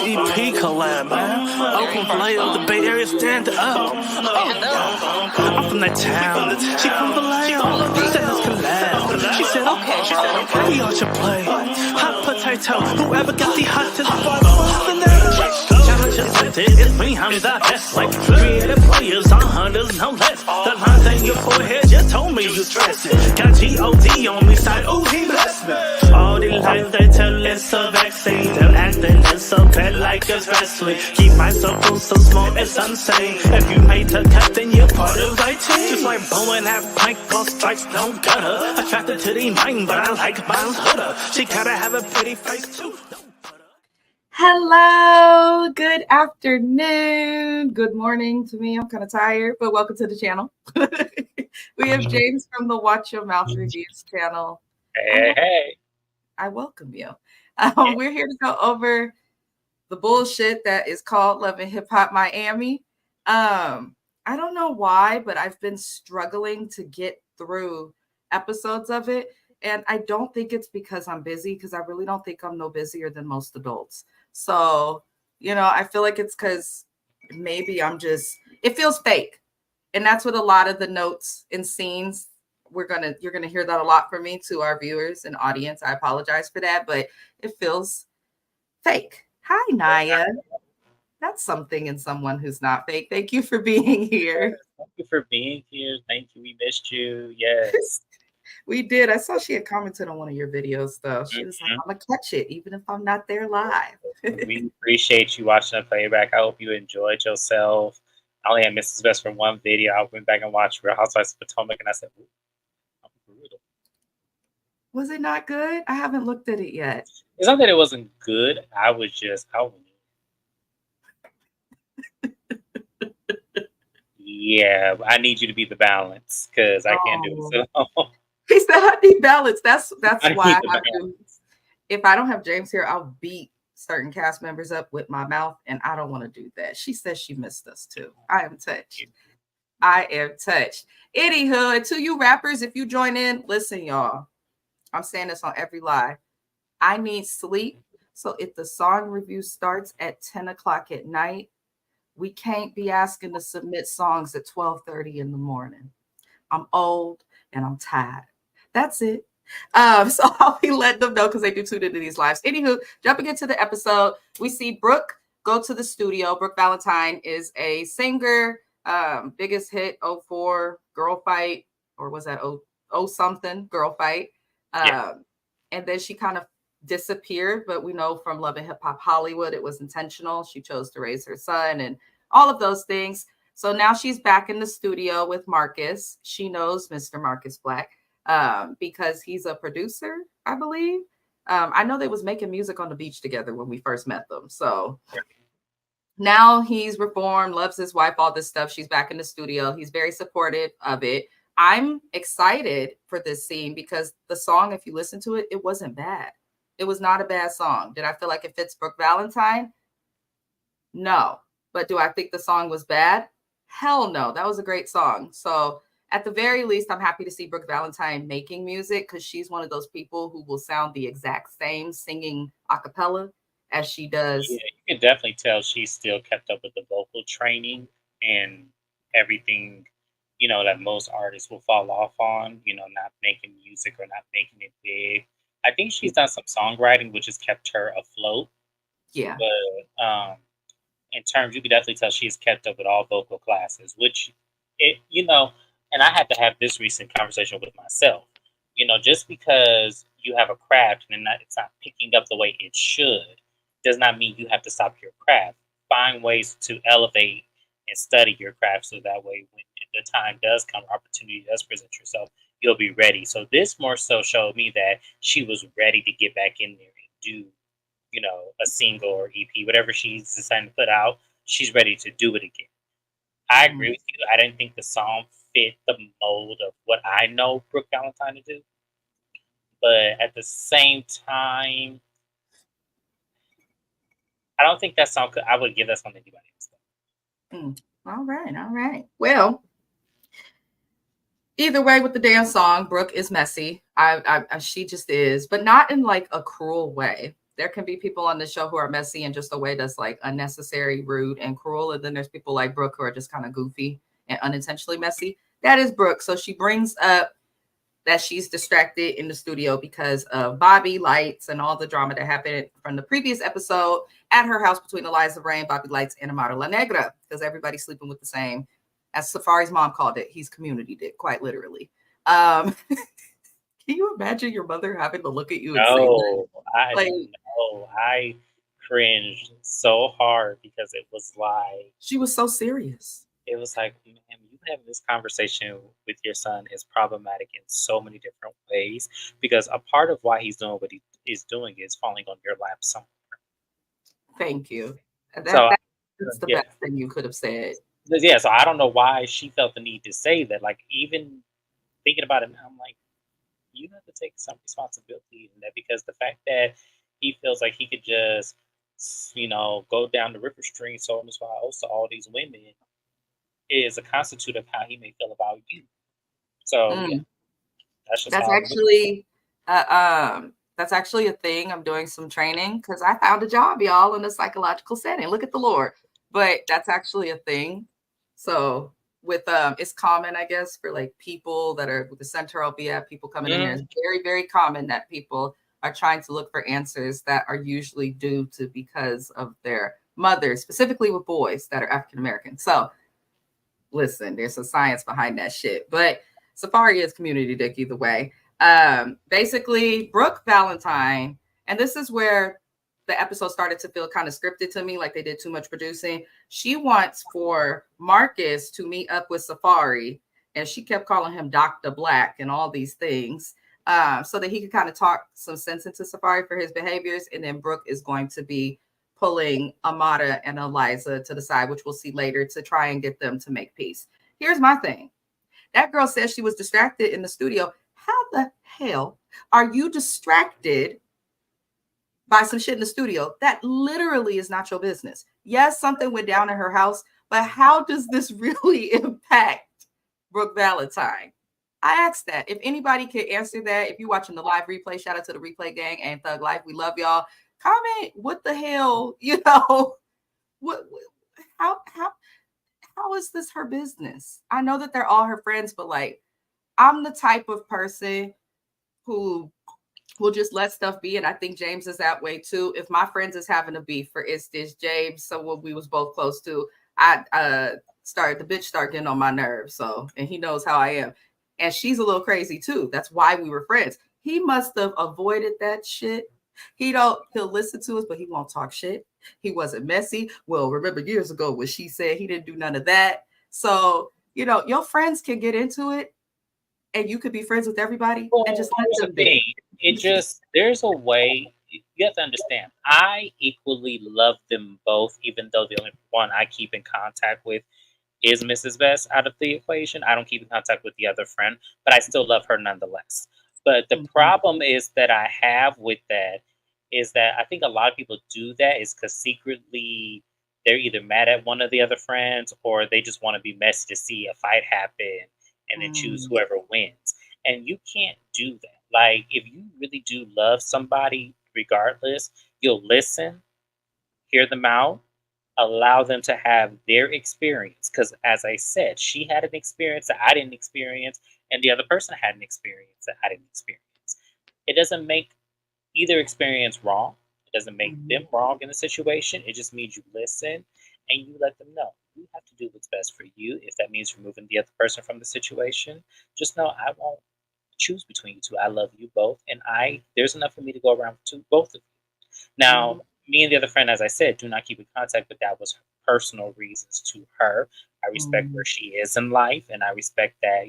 EP collab, man. Oakland Vallejo, the Bay Area, stand up. I'm from that town. She from Vallejo. Then let's collab. She said, okay, we all should play. Hot potato, whoever got the hottest challenge accepted. It's me, I'm the best. Like creative players on hunters, no less. The lines in your forehead just told me you stressing. Got G-O-D on me side, ooh, he blessed me. All these lies they tell it's a vaccine. They're acting it's so bad like it's wrestling. Keep my circle so small it's insane. If you made the cut then you're part of my team. Just like blowing that plank on strikes, no gutter. Attracted to the mind but I like Miles Hooder. She gotta have a pretty face too. Hello, good afternoon, good morning to me. I'm kind of tired, but welcome to the channel. We have James from the Watch Your Mouth Reviews channel. Hey. I welcome you. We're here to go over the bullshit that is called Love and Hip Hop Miami. I don't know why, but I've been struggling to get through episodes of it. And I don't think it's because I'm busy, because I really don't think I'm no busier than most adults. So, you know, I feel like it's because maybe it feels fake. And that's what a lot of the notes and scenes, you're gonna hear that a lot from me to our viewers and audience. I apologize for that, but it feels fake. Hi, Naya. That's something in someone who's not fake. Thank you for being here. Thank you for being here. Thank you. We missed you. Yes. We did. I saw she had commented on one of your videos, though. She was like, I'm going to catch it, even if I'm not there live. We appreciate you watching the playback. I hope you enjoyed yourself. I only had Mrs. Best from one video. I went back and watched Real Housewives of Potomac, and I said, I'm brutal. Was it not good? I haven't looked at it yet. It's not that it wasn't good. I was just, yeah, I need you to be the balance, because I can't do it alone. He said, I need balance. That's why I have to. If I don't have James here, I'll beat certain cast members up with my mouth, and I don't want to do that. She says she missed us too. I am touched. Anywho, to you rappers, if you join in, listen, y'all. I'm saying this on every live. I need sleep. So if the song review starts at 10 o'clock at night, we can't be asking to submit songs at 12:30 in the morning. I'm old and I'm tired. That's it. So I'll be letting them know because they do tune into these lives. Anywho, jumping into the episode, we see Brooke go to the studio. Brooke Valentine is a singer. Biggest hit, 04, Girl Fight, or was that 0 something, Girl Fight. And then she kind of disappeared, but we know from Love and Hip Hop Hollywood, it was intentional. She chose to raise her son and all of those things. So now she's back in the studio with Marcus. She knows Mr. Marcus Black because he's a producer, I believe. I know they was making music on the beach together when we first met them. So now he's reformed, loves his wife, all this stuff. She's back in the studio. He's very supportive of it. I'm excited for this scene because the song, if you listen to it, it wasn't bad. It was not a bad song. Did I feel like it fits Brooke Valentine? No. But do I think the song was bad? Hell no. That was a great song. So at the very least, I'm happy to see Brooke Valentine making music because she's one of those people who will sound the exact same singing a cappella as she does. Yeah, you can definitely tell she's still kept up with the vocal training and everything, you know, that most artists will fall off on, you know, not making music or not making it big. I think she's done some songwriting, which has kept her afloat. Yeah. But in terms, you can definitely tell she's kept up with all vocal classes, which, you know, and I had to have this recent conversation with myself. You know, just because you have a craft and it's not picking up the way it should, does not mean you have to stop your craft. Find ways to elevate and study your craft so that way when the time does come, opportunity does present yourself, you'll be ready. So this more so showed me that she was ready to get back in there and do, you know, a single or EP, whatever she's deciding to put out, she's ready to do it again. I agree with you. I didn't think the song fit the mold of what I know Brooke Valentine to do. But at the same time, I don't think that song I would give that song to anybody else. All right. Well, either way with the damn song, Brooke is messy. She just is, but not in like a cruel way. there can be people on the show who are messy in just a way that's like unnecessary, rude, and cruel. And then there's people like Brooke who are just kind of goofy and unintentionally messy. That is Brooke. So she brings up that she's distracted in the studio because of Bobby Lights and all the drama that happened from the previous episode at her house between Eliza Rain, Bobby Lights, and Amara La Negra, because everybody's sleeping with the same, as Safaree's mom called it, he's community dick, quite literally. Can you imagine your mother having to look at you and say that? I cringed so hard because it was like, she was so serious. it was like, man, you having this conversation with your son is problematic in so many different ways, because a part of why he's doing what he is doing is falling on your lap somewhere. Thank you. So, That's the yeah. best thing you could have said. Yeah, so I don't know why she felt the need to say that. Like, even thinking about it now, I'm like, you have to take some responsibility in that, because the fact that he feels like he could just, go down the river stream, so on to all these women, is a constitute of how he may feel about you. So yeah, that's actually a thing. I'm doing some training because I found a job, y'all, in a psychological setting. Look at the Lord. But that's actually a thing. So with it's common, I guess, for like people that are with the center I'll be at, people coming in there. It's very, very common that people are trying to look for answers that are usually due to because of their mothers, specifically with boys that are African American. So listen, there's some science behind that shit. But Safaree is community dick either way. Basically, Brooke Valentine, and this is where the episode started to feel kind of scripted to me, like they did too much producing. She wants for Marcus to meet up with Safaree, and she kept calling him Dr. Black and all these things, so that he could kind of talk some sense into Safaree for his behaviors. And then Brooke is going to be pulling Amada and Eliza to the side, which we'll see later, to try and get them to make peace. Here's my thing. That girl says she was distracted in the studio. How the hell are you distracted by some shit in the studio? That literally is not your business. Yes, something went down in her house, but how does this really impact Brooke Valentine? I asked that. If anybody could answer that, if you're watching the live replay, shout out to the replay gang and Thug Life. We love y'all. Comment what the hell, what how is this her business? I know that they're all her friends, but like, I'm the type of person who will just let stuff be. And I think James is that way too. If my friends is having a beef, for instance, James, someone we was both close to, the bitch start getting on my nerves. So, and he knows how I am. And she's a little crazy too. That's why we were friends. He must have avoided that shit. He'll listen to us, but he won't talk shit. He wasn't messy. Well, remember years ago when she said he didn't do none of that. So, your friends can get into it and you could be friends with everybody and just let them be. There's a way. You have to understand, I equally love them both, even though the only one I keep in contact with is Mrs. Best out of the equation. I don't keep in contact with the other friend, but I still love her nonetheless. But the problem is that I have with that is that I think a lot of people do that is because secretly they're either mad at one of the other friends or they just want to be messy to see a fight happen and then choose whoever wins. And you can't do that. Like, if you really do love somebody, regardless, you'll listen, hear them out, allow them to have their experience. Because as I said, she had an experience that I didn't experience, and the other person had an experience that I didn't experience. It doesn't make either experience wrong. It doesn't make them wrong in the situation. It just means you listen and you let them know. You have to do what's best for you. If that means removing the other person from the situation, just know I won't choose between you two. I love you both, and there's enough for me to go around to both of you. Now, me and the other friend, as I said, do not keep in contact, but that was personal reasons to her. I respect where she is in life, and I respect that,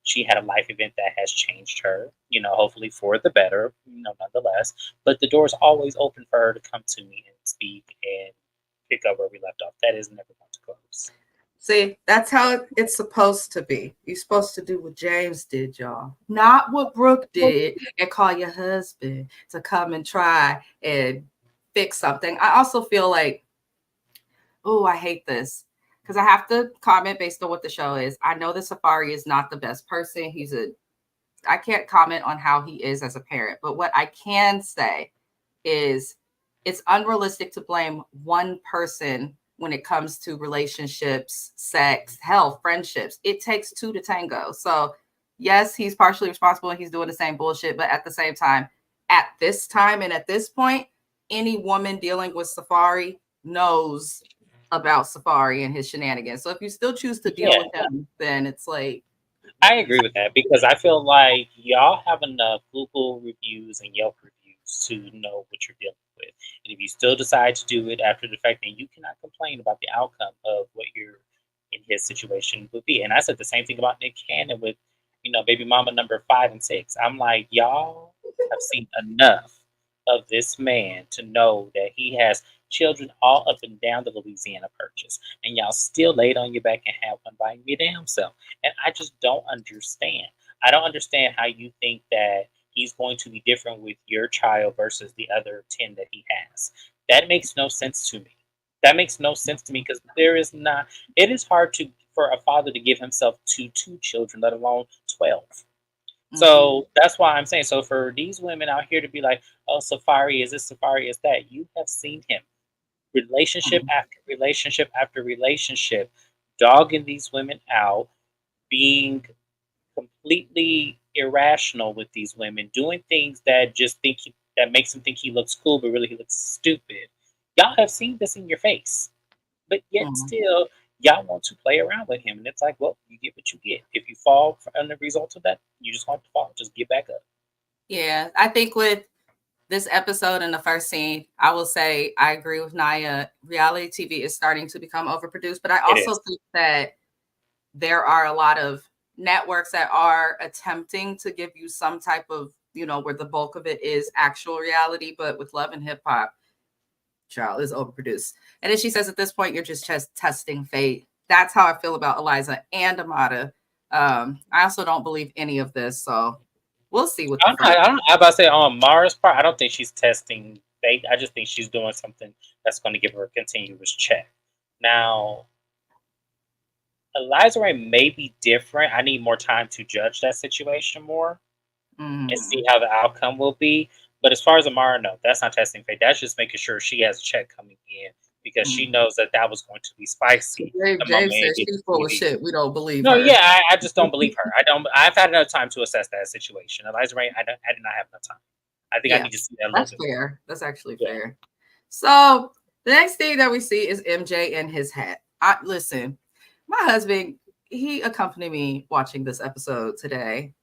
she had a life event that has changed her, hopefully for the better, nonetheless. But the door is always open for her to come to me and speak and pick up where we left off. That is never going to close. See, that's how it's supposed to be. You're supposed to do what James did, y'all. Not what Brooke did and call your husband to come and try and fix something. I also feel like, I hate this because I have to comment based on what the show is. I know that Safaree is not the best person. I can't comment on how he is as a parent, but what I can say is it's unrealistic to blame one person when it comes to relationships, sex, hell, friendships. It takes two to tango. So yes, he's partially responsible and he's doing the same bullshit, but at the same time, at this time and at this point, any woman dealing with Safaree knows about Safaree and his shenanigans. So if you still choose to deal with him, then it's like, I agree with that because I feel like y'all have enough Google reviews and Yelp reviews to know what you're dealing with. And if you still decide to do it after the fact, then you cannot complain about the outcome of what you're in his situation would be. And I said the same thing about Nick Cannon with, baby mama number 5 and 6. I'm like, y'all have seen enough of this man to know that he has children all up and down the Louisiana Purchase, and y'all still laid on your back and have one by your damn self. And I just don't understand. I don't understand how you think that he's going to be different with your child versus the other 10 that he has. That makes no sense to me. That makes no sense to me because it is hard for a father to give himself to 2 children, let alone 12. So that's why I'm saying, so for these women out here to be like, oh, Safaree is this, Safaree is that, you have seen him relationship after relationship after relationship, dogging these women out, being completely irrational with these women, doing things that that makes him think he looks cool, but really he looks stupid. Y'all have seen this in your face, but yet still y'all want to play around with him, and it's like, well, you get what you get. If you fall on the result of that, you just want to fall. Just get back up. Yeah, I think with this episode and the first scene, I will say I agree with Naya. Reality TV is starting to become overproduced, but I also think that there are a lot of networks that are attempting to give you some type of, where the bulk of it is actual reality, but with Love and Hip Hop, child, is overproduced. And then she says at this point, you're just testing fate. That's how I feel about Eliza and Amada. I also don't believe any of this, so we'll see what I'm about to say on Mara's part, I don't think she's testing fate. I just think she's doing something that's going to give her a continuous check. Now, Eliza Ray may be different. I need more time to judge that situation more and see how the outcome will be. But as far as Amara, no, that's not testing fate. That's just making sure she has a check coming in because she knows that was going to be spicy. James says she's full of shit. We don't believe her. No, yeah, I just don't believe her. I've had enough time to assess that situation. Eliza Ray, I did not have enough time. I think I need to see that. That's fair. That's actually fair. So the next thing that we see is MJ and his hat. Listen, my husband, he accompanied me watching this episode today.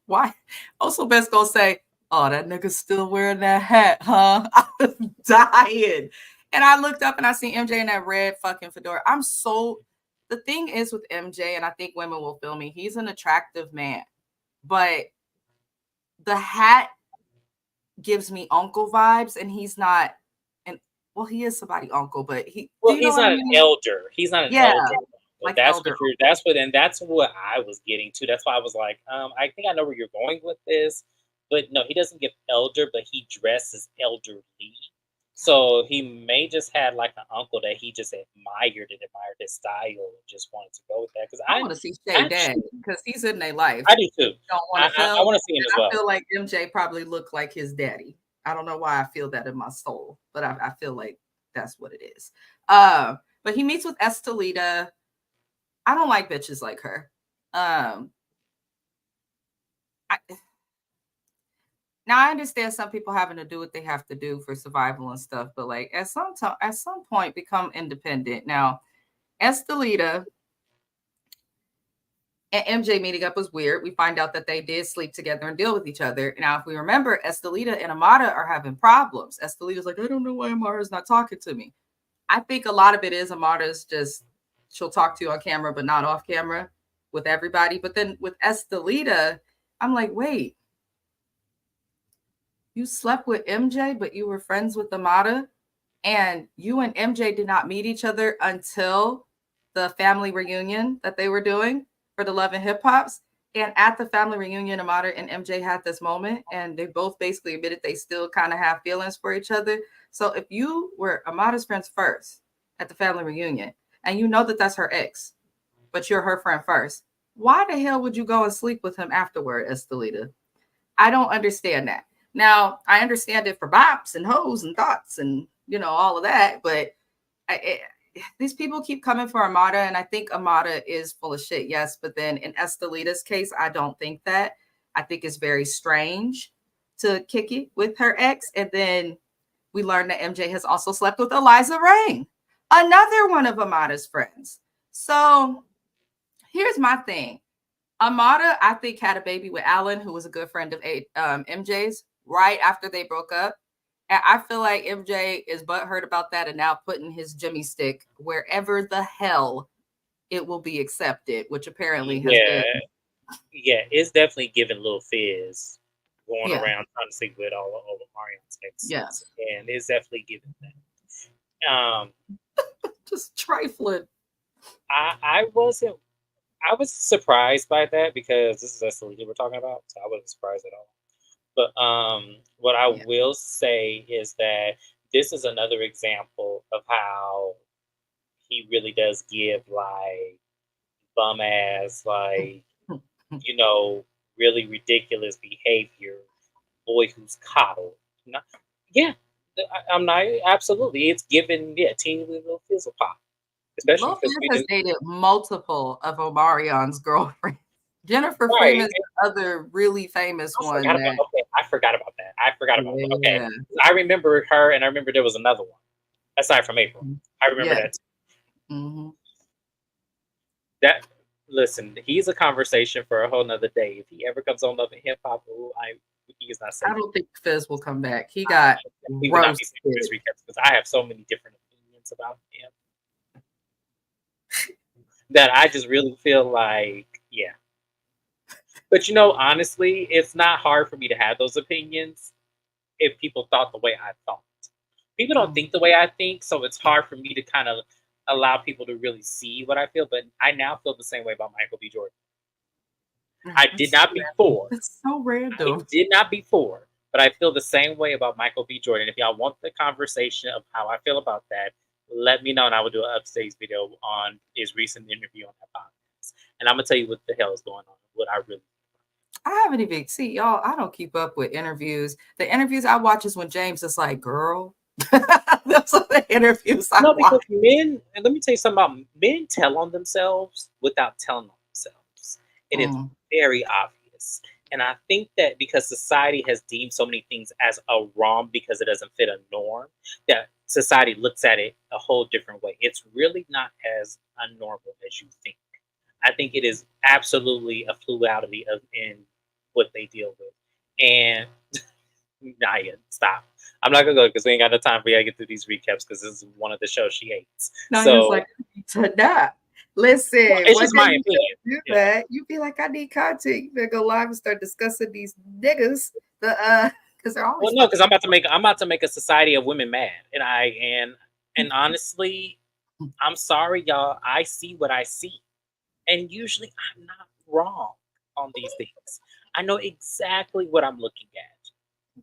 Why? Also, Best gonna say, oh, that nigga's still wearing that hat, huh? I was dying. And I looked up and I see MJ in that red fucking fedora. The thing is with MJ, and I think women will feel me, he's an attractive man. But the hat gives me uncle vibes, and he's not he is somebody's uncle, but he's not an elder. He's not an elder. Like that's what I was getting to. That's why I was like, I think I know where you're going with this, but no, he doesn't give elder, but he dresses elderly. So he may just had like an uncle that he just admired his style and just wanted to go with that. Because I want to see Shay Dad because he's in their life. I do too. I want to see him as well. I feel like MJ probably looked like his daddy. I don't know why I feel that in my soul, but I feel like that's what it is. But he meets with Estelita. I don't like bitches like her. Now I understand some people having to do what they have to do for survival and stuff, but like at some point become independent. Now, Estelita and MJ meeting up was weird. We find out that they did sleep together and deal with each other. Now, if we remember, Estelita and Amada are having problems. Estelita's like, I don't know why Amada's not talking to me. I think a lot of it is Amada's just, she'll talk to you on camera, but not off camera with everybody. But then with Estelita, I'm like, wait, you slept with MJ, but you were friends with Amada, and you and MJ did not meet each other until the family reunion that they were doing for the Love and Hip Hops. And at the family reunion, Amada and MJ had this moment, and they both basically admitted they still kind of have feelings for each other. So if you were Amada's friends first at the family reunion, and you know that that's her ex, but you're her friend first, why the hell would you go and sleep with him afterward, Estelita? I don't understand that. Now, I understand it for bops and hoes and thoughts and, all of that, but these people keep coming for Amada, and I think Amada is full of shit, yes. But then in Estelita's case, I don't think that. I think it's very strange to kick it with her ex. And then we learned that MJ has also slept with Eliza Reign, another one of Amada's friends. So here's my thing. Amada, I think, had a baby with Alan, who was a good friend of MJ's, right after they broke up. And I feel like MJ is butthurt about that and now putting his Jimmy stick wherever the hell it will be accepted, which apparently has been. Yeah, it's definitely giving Lil Fizz going around trying to sleep with all of Marion's exes. Yes. And it's definitely giving that. Just trifling. I was surprised by that because this is Estelita we're talking about, so I wasn't surprised at all. But what I will say is that this is another example of how he really does give like bum ass, like, really ridiculous behavior. Boy who's coddled. I'm not absolutely. It's given teeny little fizzle pop. Especially Lil Fizz has dated multiple of Omarion's girlfriends. Jennifer Freeman's the other really famous one. I forgot about that. that. Okay. I remember her, and I remember there was another one, aside from April. I remember that too. Mm-hmm. Listen, he's a conversation for a whole nother day. If he ever comes on Love and Hip Hop, he is not safe. I don't think Fizz will come back. He got roasted. Because I have so many different opinions about him that I just really feel like, But honestly, it's not hard for me to have those opinions if people thought the way I thought. People don't think the way I think, so it's hard for me to kind of allow people to really see what I feel. But I now feel the same way about Michael B. Jordan. I did not before. It's so random. I did not before, but I feel the same way about Michael B. Jordan. If y'all want the conversation of how I feel about that, let me know, and I will do an upstage video on his recent interview on that podcast. And I'm gonna tell you what the hell is going on. What I really. I haven't even y'all. I don't keep up with interviews. The interviews I watch is when James is like, "Girl." Those are the interviews I watch. Because men, and let me tell you something about men tell on themselves without telling on themselves. It is very obvious. And I think that because society has deemed so many things as a wrong because it doesn't fit a norm, that society looks at it a whole different way. It's really not as unnormal as you think. I think it is absolutely a fluidity in what they deal with. And Naya, stop. I'm not gonna go because we ain't got no time for you to get through these recaps because this is one of the shows she hates. Naya's like, listen, it's just my opinion. That you be like, I need content. You better go live and start discussing these niggas. Because they're always because I'm about to make a society of women mad, and honestly, I'm sorry, y'all. I see what I see, and usually I'm not wrong on these things. I know exactly what I'm looking at.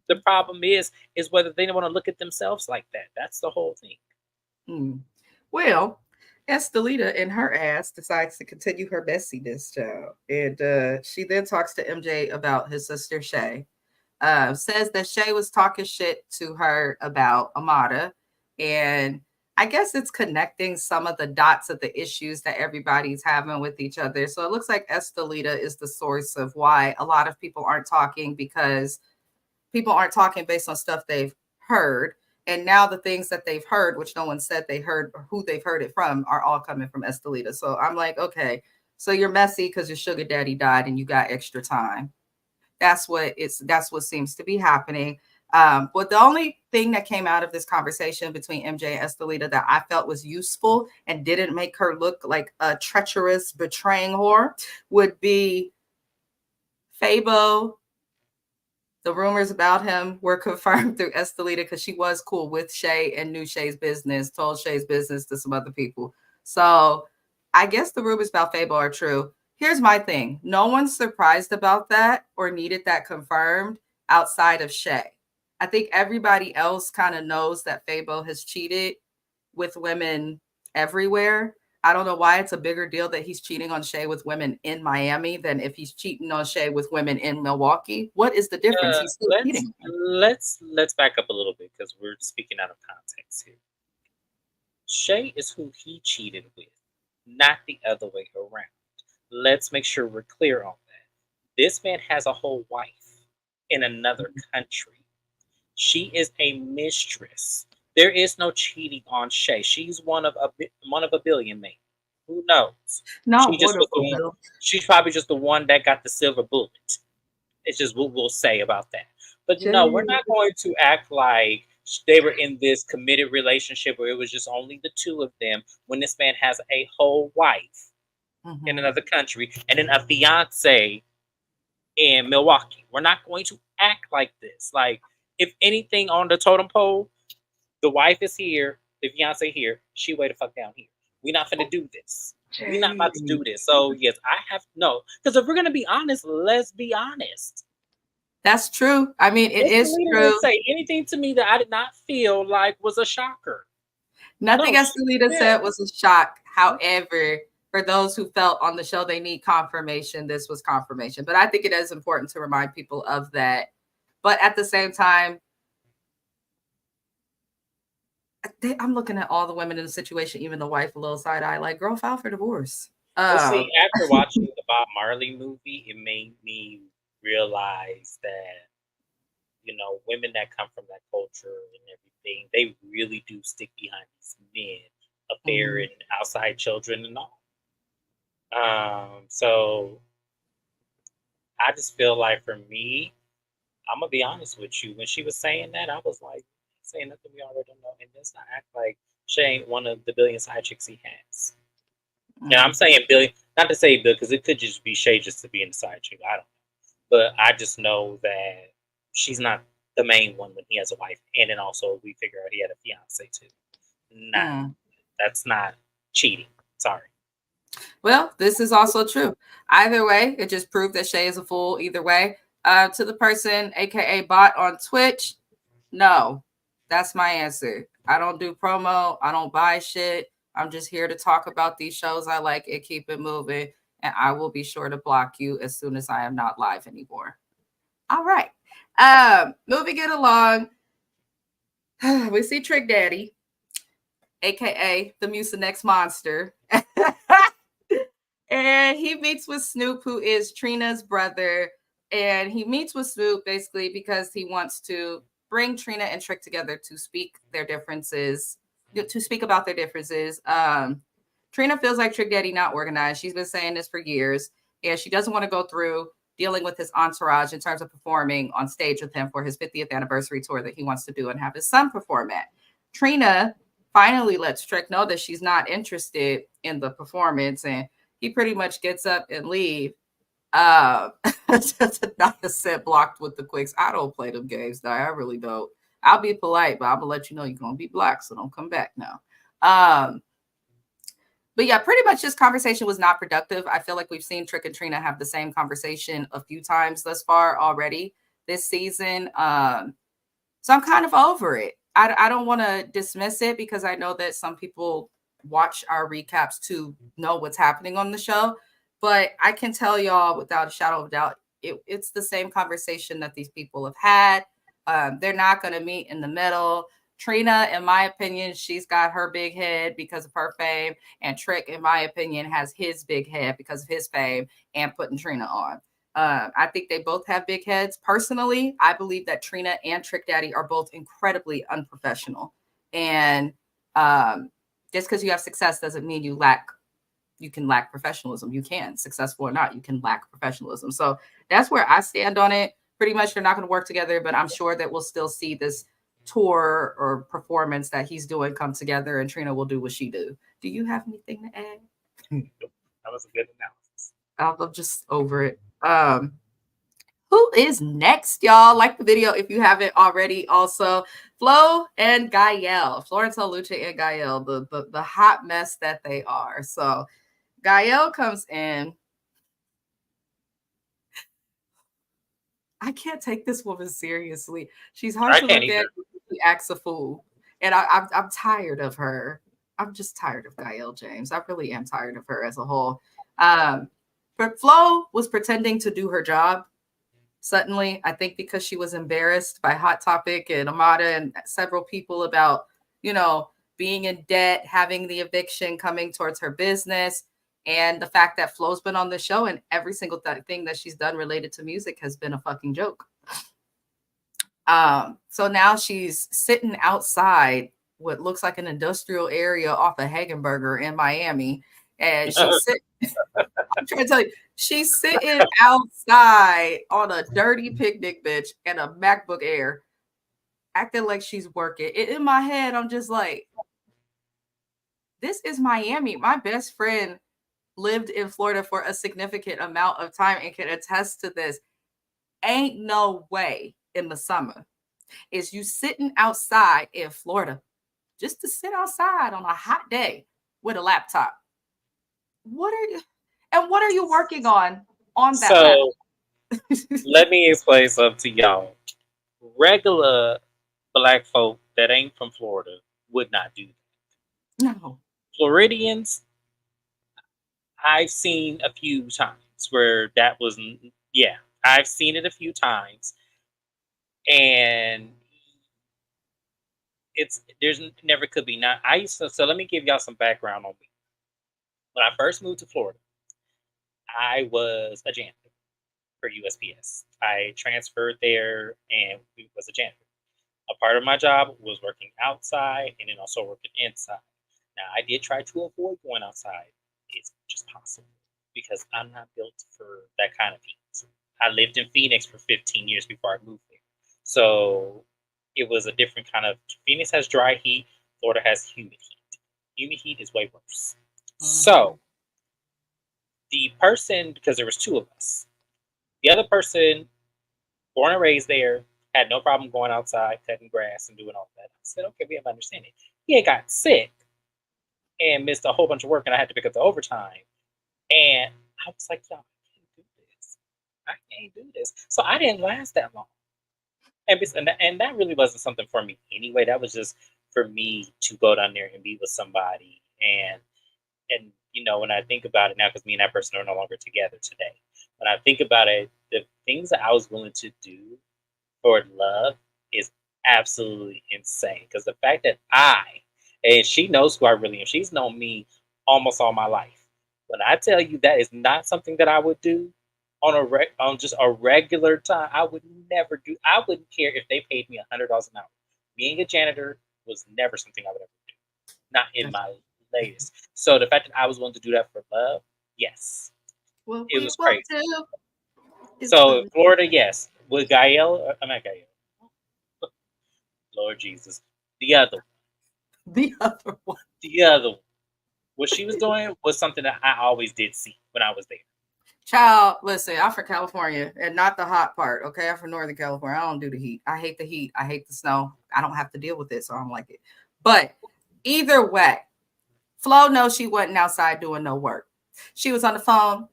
The problem is whether they don't want to look at themselves like that. That's the whole thing. Well, Estelita in her ass decides to continue her messiness, child. And she then talks to MJ about his sister Shay. Says that Shay was talking shit to her about Amada. And I guess it's connecting some of the dots of the issues that everybody's having with each other. So it looks like Estelita is the source of why a lot of people aren't talking, because people aren't talking based on stuff they've heard. And now the things that they've heard, which no one said they heard or who they've heard it from, are all coming from Estelita. So I'm like, okay, so you're messy because your sugar daddy died and you got extra time. That's what seems to be happening. But the only thing that came out of this conversation between MJ and Estelita that I felt was useful and didn't make her look like a treacherous, betraying whore would be Fabo. The rumors about him were confirmed through Estelita because she was cool with Shay and knew Shay's business, told Shay's business to some other people. So I guess the rumors about Fabo are true. Here's my thing. No one's surprised about that or needed that confirmed outside of Shay. I think everybody else kind of knows that Fabo has cheated with women everywhere. I don't know why it's a bigger deal that he's cheating on Shay with women in Miami than if he's cheating on Shay with women in Milwaukee. What is the difference? He's still cheating. Let's back up a little bit because we're speaking out of context here. Shay is who he cheated with, not the other way around. Let's make sure we're clear on that. This man has a whole wife in another country. She is a mistress. There is no cheating on Shay. She's one of a billion, maybe. Who knows? No, she's probably just the one that got the silver bullet. It's just what we'll say about that. But no, we're not going to act like they were in this committed relationship where it was just only the two of them when this man has a whole wife in another country and then a fiance in Milwaukee. We're not going to act like this. Like, if anything on the totem pole, the wife is here, the fiance here, she way the fuck down here. We're not gonna do this. We're not about to do this. So yes, I have no. Because if we're gonna be honest, let's be honest. That's true. I mean, it is true. Didn't say anything to me that I did not feel like was a shocker. Nothing Estelita said was a shock. However, for those who felt on the show they need confirmation, this was confirmation. But I think it is important to remind people of that. But at the same time, I'm looking at all the women in the situation, even the wife, a little side eye, like, girl, file for divorce. See, after watching the Bob Marley movie, it made me realize that, you know, women that come from that culture and everything, they really do stick behind these men, affair and outside children and all. So I just feel like for me, I'm gonna be honest with you. When she was saying that, I was like, saying nothing we already know, and let's not act like she ain't one of the billion side chicks he has. Now I'm saying billion, not to say bill, because it could just be Shay just to be in the side chick. I don't know, but I just know that she's not the main one when he has a wife, and then also we figure out he had a fiance too. Nah, that's not cheating. Sorry. Well, this is also true. Either way, it just proved that Shay is a fool. Either way, to the person, aka Bot on Twitch, no, that's my answer. I don't do promo. I don't buy shit. I'm just here to talk about these shows I like and keep it moving. And I will be sure to block you as soon as I am not live anymore. All right. Moving it along. We see Trick Daddy, aka the Mucinex Monster. And he meets with Snoop, who is Trina's brother. And he meets with Snoop basically because he wants to bring Trina and Trick together to speak their differences, to speak about their differences. Trina feels like Trick Daddy not organized. She's been saying this for years, and she doesn't want to go through dealing with his entourage in terms of performing on stage with him for his 50th anniversary tour that he wants to do and have his son perform at. Trina finally lets Trick know that she's not interested in the performance, and he pretty much gets up and leave. Not said blocked with the quicks. I don't play them games, though. I really don't. I'll be polite, but I'm gonna let you know you're gonna be blocked, so don't come back now. But yeah, pretty much this conversation was not productive. I feel like we've seen Trick and Trina have the same conversation a few times thus far already this season. So I'm kind of over it. I don't want to dismiss it because I know that some people watch our recaps to know what's happening on the show. But I can tell y'all without a shadow of doubt, it's the same conversation that these people have had. They're not going to meet in the middle. Trina, in my opinion, she's got her big head because of her fame. And Trick, in my opinion, has his big head because of his fame and putting Trina on. I think they both have big heads. Personally, I believe that Trina and Trick Daddy are both incredibly unprofessional. And just because you have success doesn't mean you can lack professionalism. You can, successful or not, you can lack professionalism. So that's where I stand on it. Pretty much they're not going to work together, but I'm sure that we'll still see this tour or performance that he's doing come together, and Trina will do what she do. Do you have anything to add? That was a good analysis. I'm just over it. Who is next, y'all? Like the video if you haven't already. Also, Flo and Gael, Florentel Luce and Gael, the hot mess that they are. So Gael comes in. I can't take this woman seriously. She's hard to look at. She acts a fool, and I'm tired of her. I'm just tired of Gael James. I really am tired of her as a whole. But Flo was pretending to do her job. Suddenly, I think because she was embarrassed by Hot Topic and Amada and several people about, you know, being in debt, having the eviction coming towards her business, and the fact that Flo's been on the show and every single thing that she's done related to music has been a fucking joke. So now she's sitting outside what looks like an industrial area off of Hagenberger in Miami, and she's sitting. I'm trying to tell you, she's sitting outside on a dirty picnic bench and a MacBook Air, acting like she's working. In my head, I'm just like, this is Miami. My best friend lived in Florida for a significant amount of time and can attest to this. Ain't no way in the summer is you sitting outside in Florida just to sit outside on a hot day with a laptop. What are you working on that So let me explain something to y'all. Regular black folk that ain't from Florida would not do that. No. Floridians, I've seen a few times where that was, yeah, I've seen it a few times, and there's never could be not. So let me give y'all some background on me. When I first moved to Florida, I was a janitor for USPS. I transferred there and was a janitor. A part of my job was working outside and then also working inside. Now, I did try to avoid going outside as much as possible because I'm not built for that kind of heat. I lived in Phoenix for 15 years before I moved there. So it was a different kind of. Phoenix has dry heat, Florida has humid heat. Humid heat is way worse. Mm-hmm. So the person, because there was two of us, the other person, born and raised there, had no problem going outside, cutting grass, and doing all that. I said, okay, we have understanding. He had got sick and missed a whole bunch of work, and I had to pick up the overtime. And I was like, y'all, I can't do this. I can't do this. So I didn't last that long. And that really wasn't something for me anyway. That was just for me to go down there and be with somebody. And you know, when I think about it now, because me and that person are no longer together today, when I think about it, the things that I was willing to do for love is absolutely insane. Because the fact that and she knows who I really am. She's known me almost all my life. When I tell you that is not something that I would do on just a regular time, I would never do. I wouldn't care if they paid me $100 an hour. Being a janitor was never something I would ever do. Not in my latest. So the fact that I was willing to do that for love, yes, it was crazy. So Florida, yes. With Gael, I'm not Gael. Lord Jesus, the other one. What she was doing was something that I always did see when I was there. Child, listen, I'm from California and not the hot part. Okay, I'm from Northern California. I don't do the heat. I hate the heat. I hate the snow. I don't have to deal with it, so I don't like it. But either way, Flo knows she wasn't outside doing no work. She was on the phone.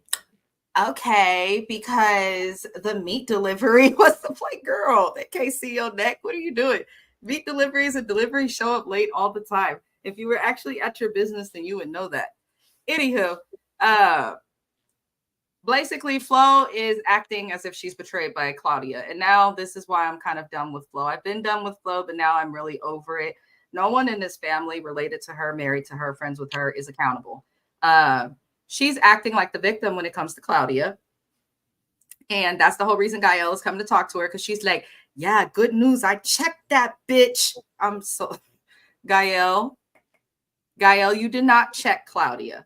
Okay, because the meat delivery was the plate, girl. They can't see your neck. What are you doing? Meat deliveries and deliveries show up late all the time. If you were actually at your business, then you would know that. Anywho, basically, Flo is acting as if she's betrayed by Claudia. And now this is why I'm kind of done with Flo. I've been done with Flo, but now I'm really over it. No one in this family related to her, married to her, friends with her is accountable. She's acting like the victim when it comes to Claudia. And that's the whole reason Gael is coming to talk to her, because she's like, yeah, good news. I checked that bitch. I'm so Gael, you did not check Claudia.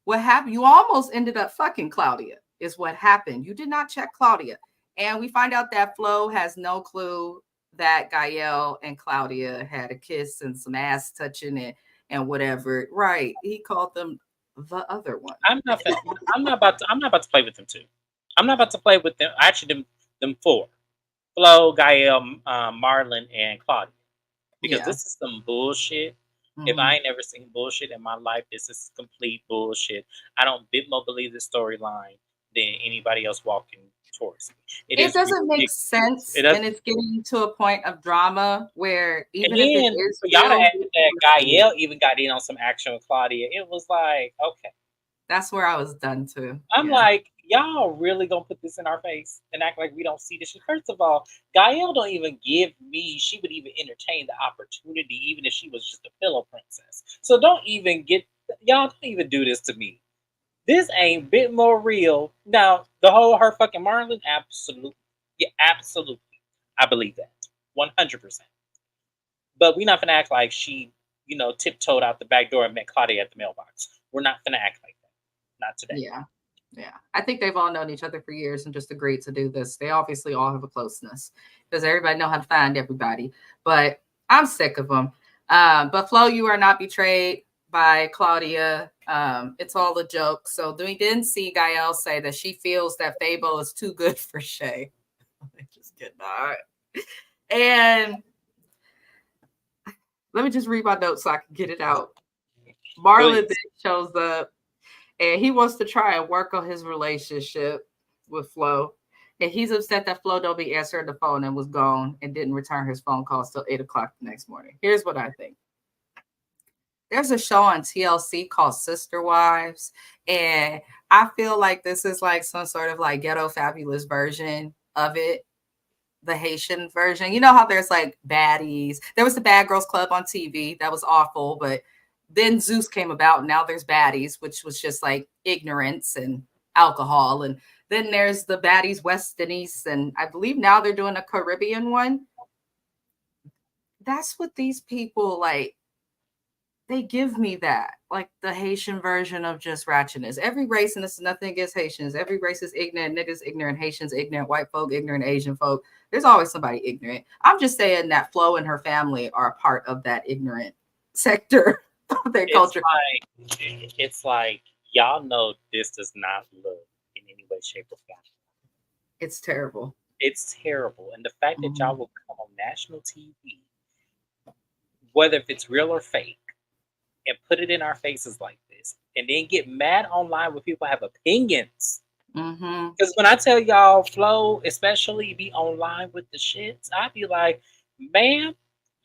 What happened? You almost ended up fucking Claudia is what happened. You did not check Claudia. And we find out that Flo has no clue that Gael and Claudia had a kiss and some ass touching and whatever. Right. He called them the other one. I'm not about to play with them too. I'm not about to play with them. Actually, them four: Flo, Gael, Marlon, and Claudia. Because this is some bullshit. Mm-hmm. If I ain't never seen bullshit in my life, this is complete bullshit. I don't bit more believe the storyline than anybody else walking towards me. It doesn't make sense, and it's getting to a point of drama where even if it is for y'all to real, add that Gael even got in on some action with Claudia, it was like, okay. That's where I was done too. I'm like, y'all really gonna put this in our face and act like we don't see this shit? First of all, Gael don't even give me, she would even entertain the opportunity, even if she was just a pillow princess. So y'all don't even do this to me. This ain't bit more real. Now, the whole her fucking Marlon, absolutely. Yeah, absolutely. I believe that. 100%. But we're not gonna act like she, tiptoed out the back door and met Claudia at the mailbox. We're not gonna act like that. Not today. Yeah. I think they've all known each other for years and just agreed to do this. They obviously all have a closeness because everybody know how to find everybody. But I'm sick of them. But Flo, you are not betrayed by Claudia. It's all a joke. So we didn't see Gael say that she feels that Fabo is too good for Shay. Just kidding. All right. And let me just read my notes so I can get it out. Marlon then shows up and he wants to try and work on his relationship with Flo. And he's upset that Flo don't be answering the phone and was gone and didn't return his phone calls till 8 o'clock the next morning. Here's what I think. There's a show on TLC called Sister Wives. And I feel like this is like some sort of like ghetto fabulous version of it. The Haitian version. You know how there's like baddies. There was the Bad Girls Club on TV. That was awful. But then Zeus came about. And now there's baddies, which was just like ignorance and alcohol. And then there's the baddies West and East. And I believe now they're doing a Caribbean one. That's what these people like. They give me that, like the Haitian version of just ratchetness. Every race, and this is nothing against Haitians, every race is ignorant. Niggas ignorant, Haitians ignorant, white folk ignorant, Asian folk. There's always somebody ignorant. I'm just saying that Flo and her family are a part of that ignorant sector of their culture. It's like y'all know this does not look in any way, shape, or form. It's terrible. It's terrible. And the fact that y'all will come on national TV, whether if it's real or fake, and put it in our faces like this, and then get mad online when people have opinions. Because when I tell y'all, Flo, especially be online with the shits, I be like, ma'am,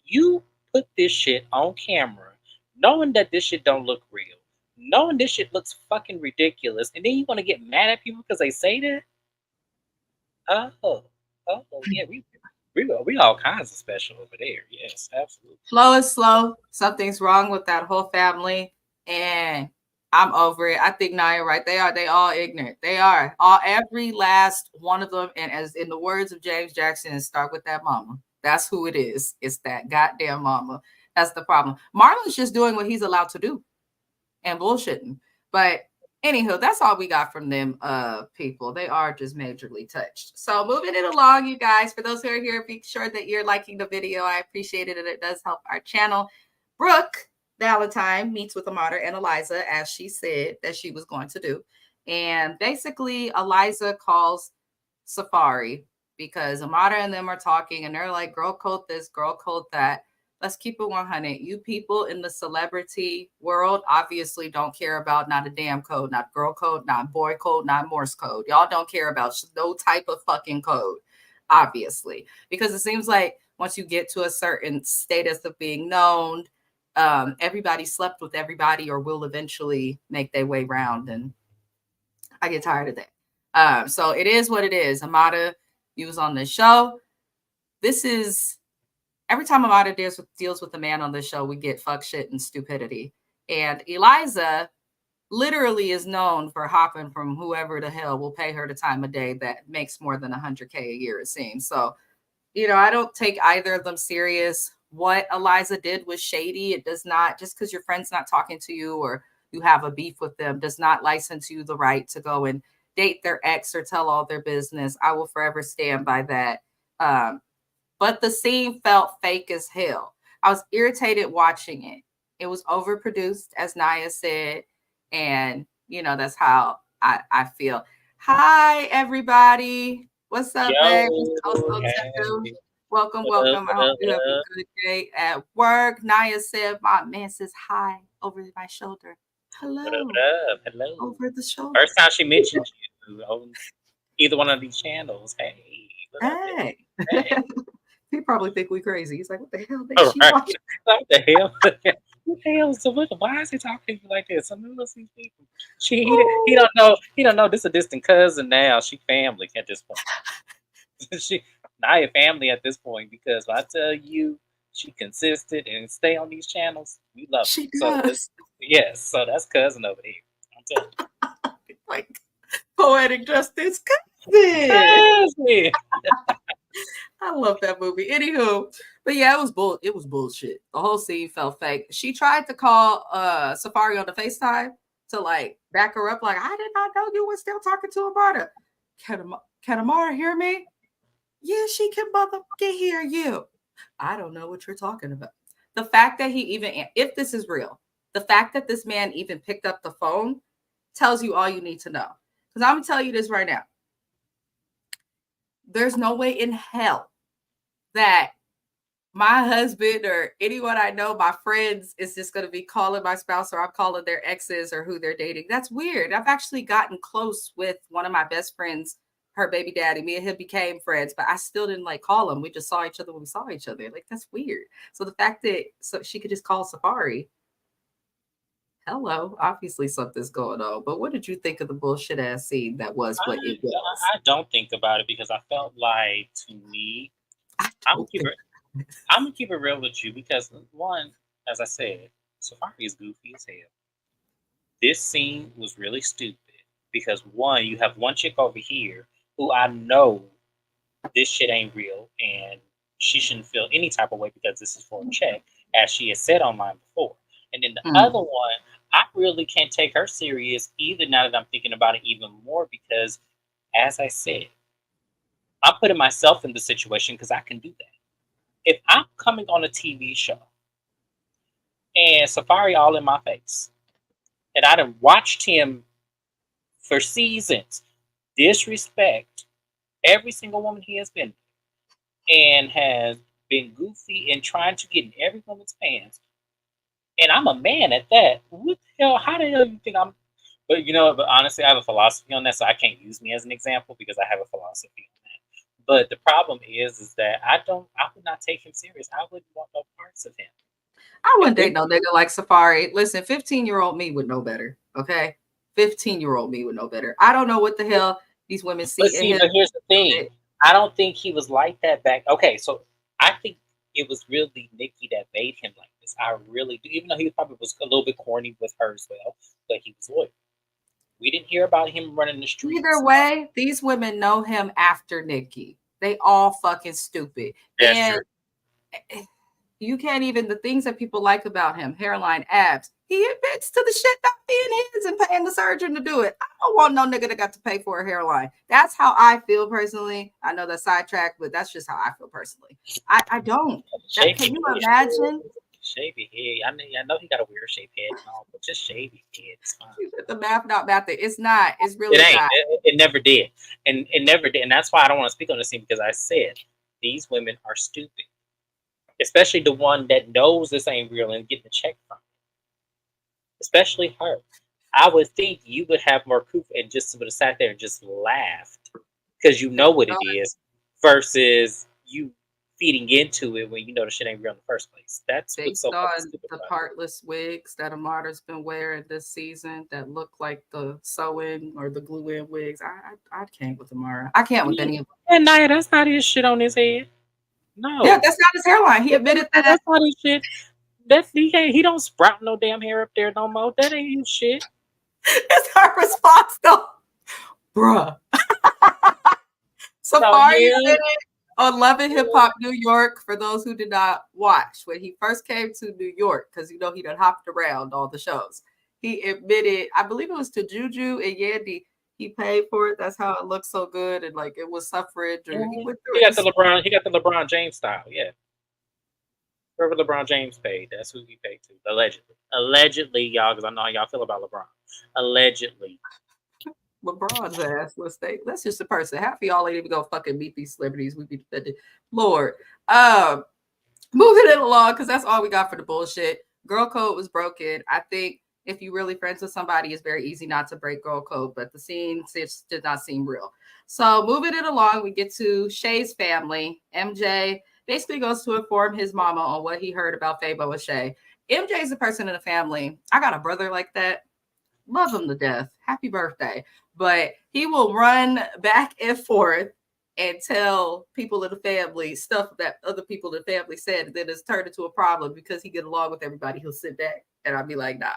you put this shit on camera, knowing that this shit don't look real, knowing this shit looks fucking ridiculous, and then you want to get mad at people because they say that? Oh, yeah, we all kinds of special over there. Yes, absolutely. Flo is slow. Something's wrong with that whole family, and I'm over it. I think Naya right. They all ignorant. They are every last one of them. And as in the words of James Jackson, start with that mama. That's who it is. It's that goddamn mama. That's the problem. Marlon's just doing what he's allowed to do and bullshitting. But anywho, that's all we got from them people. They are just majorly touched. So moving it along, you guys. For those who are here, be sure that you're liking the video. I appreciate it, and it does help our channel. Brooke Valentine meets with Amada and Eliza, as she said that she was going to do. And basically, Eliza calls Safaree because Amada and them are talking, and they're like, girl code this, girl code that. Let's keep it 100. You people in the celebrity world obviously don't care about not a damn code, not girl code, not boy code, not Morse code. Y'all don't care about no type of fucking code, obviously. Because it seems like once you get to a certain status of being known, everybody slept with everybody or will eventually make their way round. And I get tired of that. So it is what it is. Amada, you was on this show. This is... Every time Amada deals with a man on this show, we get fuck shit and stupidity. And Eliza literally is known for hopping from whoever the hell will pay her the time of day that makes more than $100K a year, it seems. So, I don't take either of them serious. What Eliza did was shady. It does not, just because your friend's not talking to you or you have a beef with them, does not license you the right to go and date their ex or tell all their business. I will forever stand by that. But the scene felt fake as hell. I was irritated watching it. It was overproduced, as Naya said. And, that's how I feel. Hi, everybody. What's up, babe? Welcome. I hope you have a good day at work. Naya said, my man says hi over my shoulder. Hello. What up? Hello. Over the shoulder. First time she mentioned you. on either one of these channels. Hey, what up there? Hey. Hey. He probably think we crazy. He's like, what the hell? All She right. watching? What the hell? What the hell is the why is he talking to you like this? Some of these people. He don't know. He don't know. This is a distant cousin now. She family at this point. She not a family at this point because when I tell you she consistent and stay on these channels, we love She her. So does. yes, so that's cousin over here. I'm telling Like poetic justice. you. Cousin. Cousin. I love that movie. Anywho, but yeah, it was bullshit. The whole scene felt fake. She tried to call Safaree on the FaceTime to like back her up, like, I did not know you were still talking to Amara. Can Amara hear me? Yeah, she can motherfucking hear you. I don't know what you're talking about. The fact that he even, if this is real, the fact that this man even picked up the phone tells you all you need to know. Because I'm gonna tell you this right now. There's no way in hell that my husband or anyone I know, my friends, is just going to be calling my spouse or I'm calling their exes or who they're dating. That's weird. I've actually gotten close with one of my best friends, her baby daddy. Me and him became friends, but I still didn't like call him. We just saw each other when we saw each other. Like, that's weird. So the fact that she could just call Safaree, hello, obviously something's going on. But what did you think of the bullshit ass scene that was what it was? I don't think about it because I felt like, to me, I'm gonna keep it real with you because one, as I said, Safaree is goofy as hell. This scene was really stupid because one, you have one chick over here who I know this shit ain't real and she shouldn't feel any type of way because this is for a check, as she has said online before. And then the other one, I really can't take her serious either now that I'm thinking about it even more because, as I said, I'm putting myself in the situation because I can do that. If I'm coming on a TV show and Safaree all in my face, and I done watched him for seasons disrespect every single woman he has been with, and has been goofy and trying to get in every woman's pants, and I'm a man at that. What the hell? How the hell do you think I'm? But you know, but honestly, I have a philosophy on that, so I can't use me as an example because I have a philosophy on that. But the problem is that I would not take him serious. I wouldn't want no parts of him. I wouldn't date no nigga like Safaree. Listen, 15-year-old me would know better. Okay, 15-year-old me would know better. I don't know what the hell these women see. But see, but here's the thing. I don't think he was like that back. Okay, so I think it was really Nikki that made him like this. I really do. Even though he probably was a little bit corny with her as well, but he was loyal. We didn't hear about him running the streets. Either way, these women know him after Nikki. They all fucking stupid. That's and true. You can't even, the things that people like about him, hairline, abs, he admits to the shit not being his and paying the surgeon to do it. I don't want no nigga that got to pay for a hairline. That's how I feel personally. I know that's sidetracked, but that's just how I feel personally. I don't. Can you imagine? Shave your head. I know he got a weird shaped head and all, but just shave your head. It's fine. The math not mathing. It's not. It's really it ain't. not. It never did. And it never did. And that's why I don't want to speak on this scene because I said these women are stupid. Especially the one that knows this ain't real and getting a check from it. Especially her. I would think you would have more proof and just would have sat there and just laughed because you know what it is versus you feeding into it when you know the shit ain't real in the first place. That's based on the partless wigs that Amara's been wearing this season that look like the sew-in or the glue-in wigs. I can't with Amara. I can't with any of them. And Naya, that's not his shit on his head. No. Yeah, that's not his hairline. He admitted that. That's not his shit. He don't sprout no damn hair up there no more. That ain't his shit. It's her response though. Bruh. Safaree said it on Love and Hip Hop New York for those who did not watch. When he first came to New York, because you know he done hopped around all the shows. He admitted, I believe it was to Juju and Yandy, he paid for it. That's how it looked so good, and like it was suffrage. Or he went through He got the LeBron James style, yeah. Whoever LeBron James paid, that's who he paid to. Allegedly, y'all, because I know how y'all feel about LeBron. Allegedly. LeBron's ass. That's just a person. Half of y'all ain't even gonna fucking meet these celebrities. We be defended. Lord. Moving it along, because that's all we got for the bullshit. Girl code was broken. I think If you really friends with somebody, it's very easy not to break girl code, but the scene just did not seem real. So moving it along, we get to Shay's family. MJ basically goes to inform his mama on what he heard about Fabo and Shay. MJ is a person in the family. I got a brother like that. Love him to death. Happy birthday. But he will run back and forth and tell people in the family stuff that other people in the family said, and then it's turned into a problem because he get along with everybody. He'll sit back and I'll be like, nah.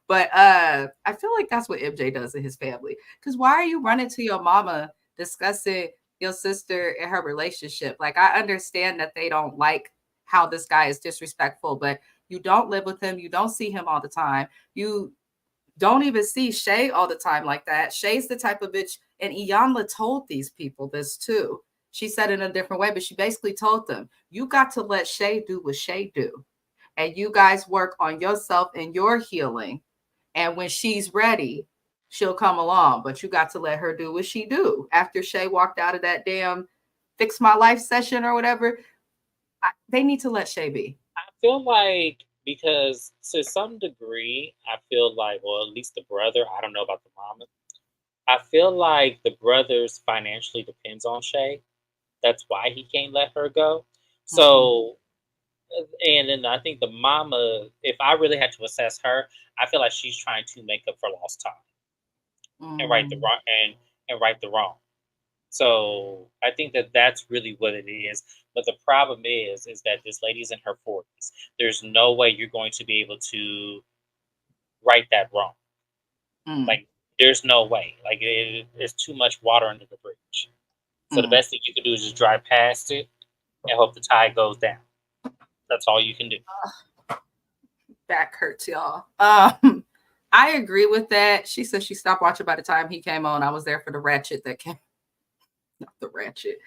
But I feel like that's what MJ does in his family. Because why are you running to your mama discussing your sister and her relationship? Like, I understand that they don't like how this guy is disrespectful, but you don't live with him. You don't see him all the time. You don't even see Shay all the time like that. Shay's the type of bitch, and Iyanla told these people this too. She said it in a different way, but she basically told them, you got to let Shay do what Shay do. And you guys work on yourself and your healing. And when she's ready, she'll come along. But you got to let her do what she do. After Shay walked out of that damn Fix My Life session or whatever, they need to let Shay be. I feel like, because to some degree, I feel like, well, at least the brother, I don't know about the mama. I feel like the brother's financially depends on Shay. That's why he can't let her go. So, and then I think the mama, if I really had to assess her, I feel like she's trying to make up for lost time and right the wrong and right the wrong. So I think that that's really what it is. But the problem is that this lady's in her 40s. There's no way you're going to be able to right that wrong. Like, there's no way. Like, there's too much water under the bridge. So the best thing you can do is just drive past it and hope the tide goes down. That's all you can do. Back hurts, y'all. I agree with that. She said she stopped watching by the time he came on. I was there for the ratchet that came. Not the ratchet.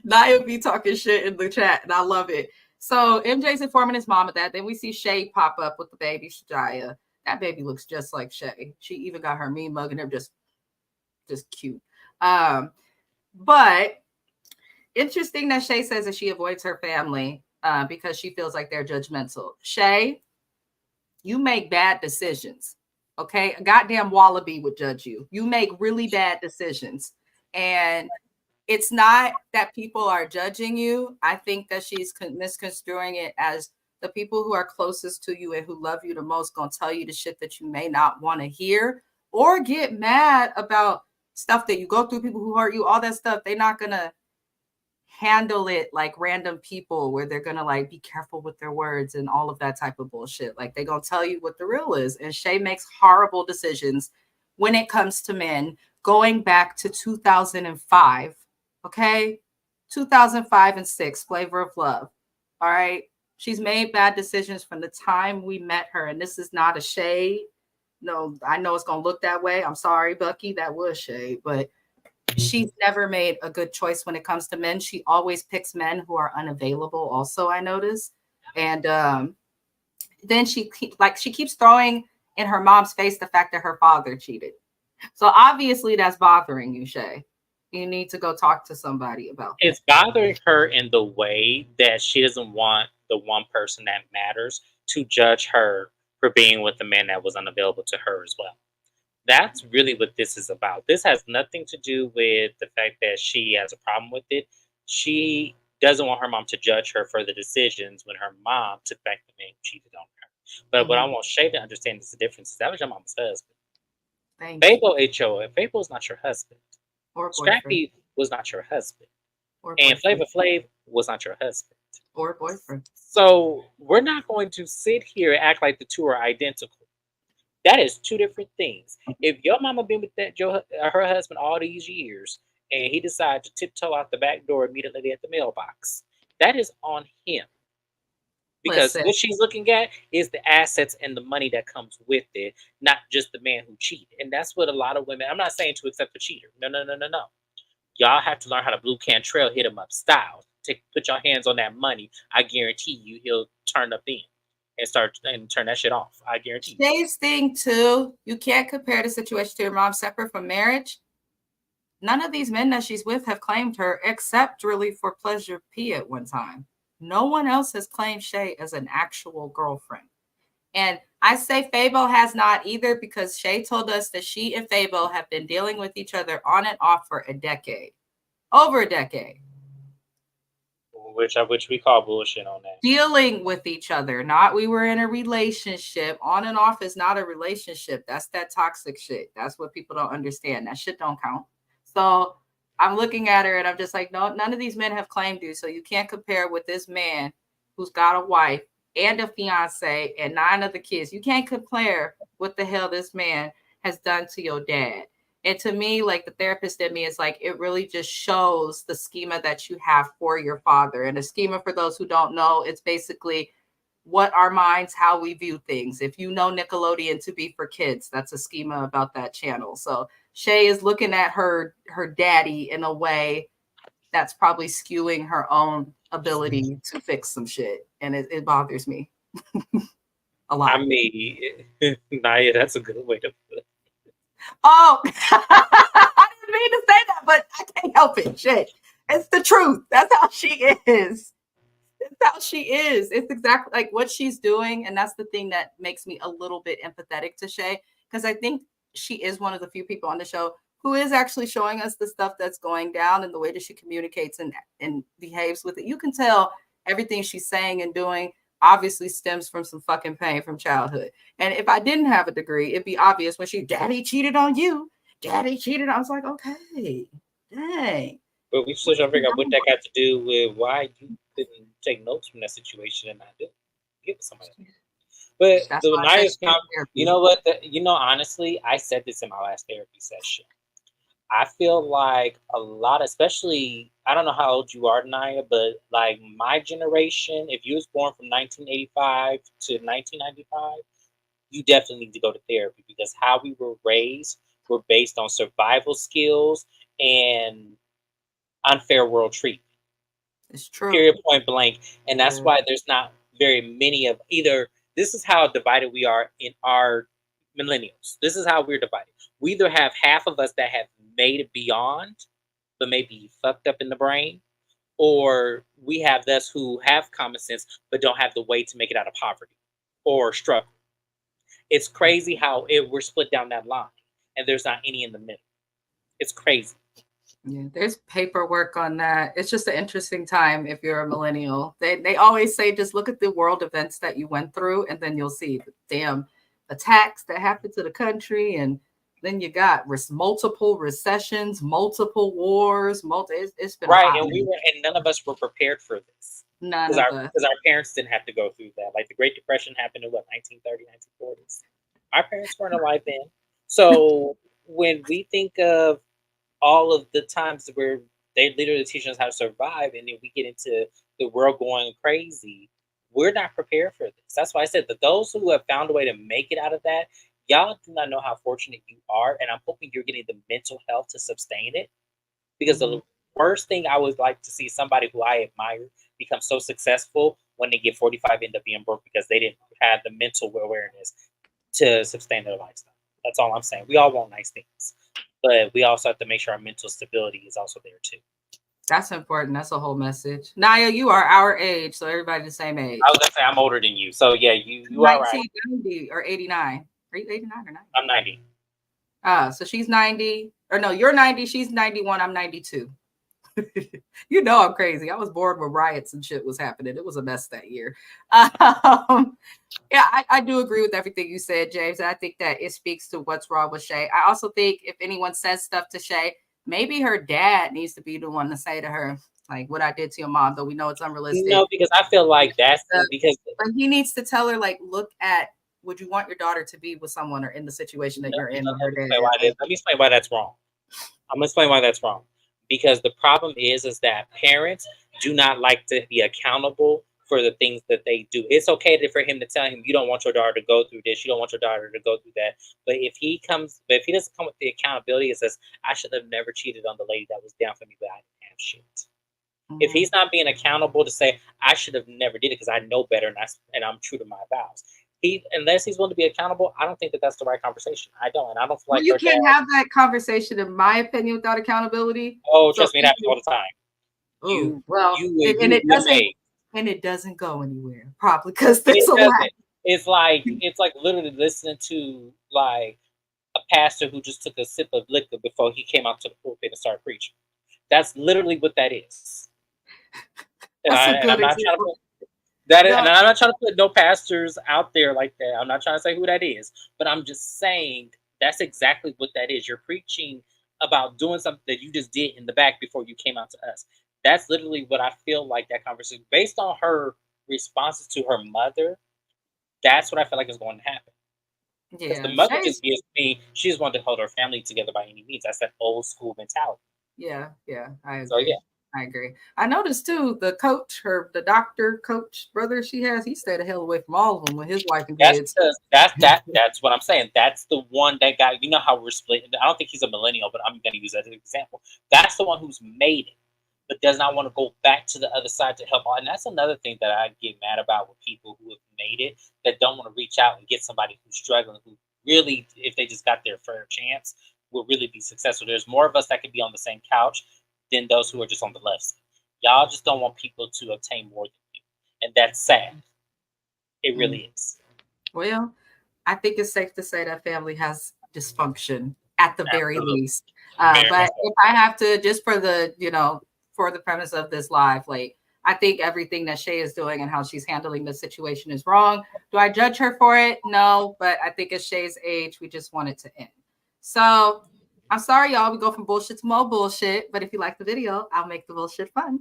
Naya be talking shit in the chat, and I love it. So MJ's informing his mom of that. Then we see Shay pop up with the baby Shajaya. That baby looks just like Shay. She even got her mean mug and they're just cute. But interesting that Shay says that she avoids her family because she feels like they're judgmental. Shay, you make bad decisions. Okay, a goddamn wallaby would judge you. You make really bad decisions. And it's not that people are judging you. I think that she's misconstruing it as the people who are closest to you and who love you the most going to tell you the shit that you may not want to hear or get mad about stuff that you go through, people who hurt you, all that stuff. They're not going to handle it like random people where they're gonna like be careful with their words and all of that type of bullshit. Like, they're gonna tell you what the real is. And Shay makes horrible decisions when it comes to men going back to 2005. Okay, 2005 and 6, Flavor of Love. All right, she's made bad decisions from the time we met her, and this is not a shade. No, I know it's gonna look that way. I'm sorry, Bucky, that was shade, but she's never made a good choice when it comes to men. She always picks men who are unavailable also, I notice. And then she keeps throwing in her mom's face the fact that her father cheated. So obviously that's bothering you, Shay. You need to go talk to somebody about that. It's bothering her in the way that she doesn't want the one person that matters to judge her for being with the man that was unavailable to her as well. That's really what this is about. This has nothing to do with the fact that she has a problem with it. She doesn't want her mom to judge her for the decisions when her mom took back the man who cheated on her. But what I want Shay to understand is the difference. That was your mama's husband. Fabo H.O. Fabo is not your husband. Or Scrappy was not your husband. And Flavor Flav was not your husband. Or boyfriend. So we're not going to sit here and act like the two are identical. That is two different things. If your mama been with her husband all these years and he decided to tiptoe out the back door immediately at the mailbox, that is on him. Because what she's looking at is the assets and the money that comes with it, not just the man who cheated. And that's what a lot of women, I'm not saying to accept a cheater. No. Y'all have to learn how to blue can trail, hit him up style. Put your hands on that money. I guarantee you he'll turn up in. And turn that shit off. I guarantee you. Shay's thing too, you can't compare the situation to your mom separate from marriage. None of these men that she's with have claimed her except really for Pleasure P at one time. No one else has claimed Shay as an actual girlfriend. And I say Fabo has not either, because Shay told us that she and Fabo have been dealing with each other on and off for a decade. Over a decade. Which we call bullshit on that. Dealing with each other, not we were in a relationship. On and off is not a relationship. That's that toxic shit. That's what people don't understand. That shit don't count. So I'm looking at her and I'm just like, no, none of these men have claimed you. So you can't compare with this man who's got a wife and a fiance and 9 other kids. You can't compare what the hell this man has done to your dad. And to me, like the therapist in me is like, it really just shows the schema that you have for your father. And a schema, for those who don't know, it's basically what our minds, how we view things. If you know Nickelodeon to be for kids, that's a schema about that channel. So Shay is looking at her daddy in a way that's probably skewing her own ability to fix some shit. And it bothers me a lot. I mean, Naya, that's a good way to put it. Oh, I didn't mean to say that, but I can't help it. Shit. It's the truth. That's how she is. That's how she is. It's exactly like what she's doing. And that's the thing that makes me a little bit empathetic to Shay, because I think she is one of the few people on the show who is actually showing us the stuff that's going down and the way that she communicates and behaves with it. You can tell everything she's saying and doing obviously stems from some fucking pain from childhood. And if I didn't have a degree, it'd be obvious when daddy cheated on you. Daddy cheated. I was like, okay, dang. But we still trying to figure out what that got to do with why you didn't take notes from that situation and not do give it somebody. But That's the nice, you know what? Honestly, I said this in my last therapy session. I feel like a lot, especially, I don't know how old you are, Naya, but like my generation, if you was born from 1985 to 1995, you definitely need to go to therapy, because how we were raised were based on survival skills and unfair world treatment. It's true. Period, point blank. And that's why there's not very many of either. This is how divided we are in our millennials. This is how we're divided. We either have half of us that have made it beyond, but maybe fucked up in the brain, or we have us who have common sense, but don't have the way to make it out of poverty or struggle. It's crazy how we're split down that line, and there's not any in the middle. It's crazy. Yeah, there's paperwork on that. It's just an interesting time if you're a millennial. They always say, just look at the world events that you went through, and then you'll see the damn attacks that happened to the country, and then you got multiple recessions, multiple wars, it's been right. And none of us were prepared for this. None of us. Because our parents didn't have to go through that. Like the Great Depression happened in 1930, 1940s. Our parents weren't alive then. So when we think of all of the times where they literally teach us how to survive, and then we get into the world going crazy, we're not prepared for this. That's why I said that those who have found a way to make it out of that, y'all do not know how fortunate you are, and I'm hoping you're getting the mental health to sustain it. Because the worst thing I would like to see somebody who I admire become so successful when they get 45 end up being broke because they didn't have the mental awareness to sustain their lifestyle. That's all I'm saying. We all want nice things, but we also have to make sure our mental stability is also there too. That's important. That's a whole message. Naya, you are our age, so everybody the same age. I was gonna say I'm older than you, so yeah, you are right. 1990 or 89. Are you 89 or 90? I'm 90. So she's 90, or no, you're 90, she's 91, I'm 92. You know I'm crazy. I was born when riots and shit was happening. It was a mess that year. Yeah, I do agree with everything you said, James. And I think that it speaks to what's wrong with Shay. I also think if anyone says stuff to Shay, maybe her dad needs to be the one to say to her, like, what I did to your mom, though we know it's unrealistic. No, because I feel like that's because he needs to tell her, like, look at, would you want your daughter to be with someone or in the situation that you're in with her dad? Let me explain why that's wrong. I'm gonna explain why that's wrong. Because the problem is that parents do not like to be accountable for the things that they do. It's okay for him to tell him, you don't want your daughter to go through this, you don't want your daughter to go through that. But if he doesn't come with the accountability and says, I should have never cheated on the lady that was down for me, but I didn't have shit. Mm-hmm. If he's not being accountable to say, I should have never did it because I know better and I'm true to my vows. Unless he's willing to be accountable, I don't think that that's the right conversation. I don't feel like you can't have that conversation, in my opinion, without accountability. Oh, trust me, it happens all the time. It doesn't go anywhere, probably because there's a lot. It's like literally listening to like a pastor who just took a sip of liquor before he came out to the pulpit and started preaching. That's literally what that is. And That's a I'm good not trying to example. put that, and No, I'm not trying to put no pastors out there like that. I'm not trying to say who that is, but I'm just saying that's exactly what that is. You're preaching about doing something that you just did in the back before you came out to us. That's literally what I feel like that conversation, based on her responses to her mother. That's what I feel like is going to happen. Because the yeah, mother Shay's. just gives me, she just wanted to hold her family together by any means. That's that old school mentality. Yeah, I So agree. yeah, I agree. I noticed too, the coach, the doctor coach brother she has, he stayed the hell away from all of them with his wife and that's kids. because that's what I'm saying. That's the one that got, you know how we're split. I don't think he's a millennial, but I'm going to use that as an example. That's the one who's made it, but does not want to go back to the other side to help. And that's another thing that I get mad about with people who have made it, that don't want to reach out and get somebody who's struggling, who really, if they just got their fair chance, will really be successful. There's more of us that could be on the same couch than those who are just on the left side. Y'all just don't want people to obtain more than you, and that's sad. It Mm. really is. Well, I think it's safe to say that family has dysfunction at the very Absolutely. least. Very much But so. if I have to, just for the, for the premise of this live, like, I think everything that Shay is doing and how she's handling the situation is wrong. Do I judge her for it? No, but I think at Shay's age, we just want it to end. So I'm sorry, y'all. We go from bullshit to more bullshit. But if you like the video, I'll make the bullshit fun.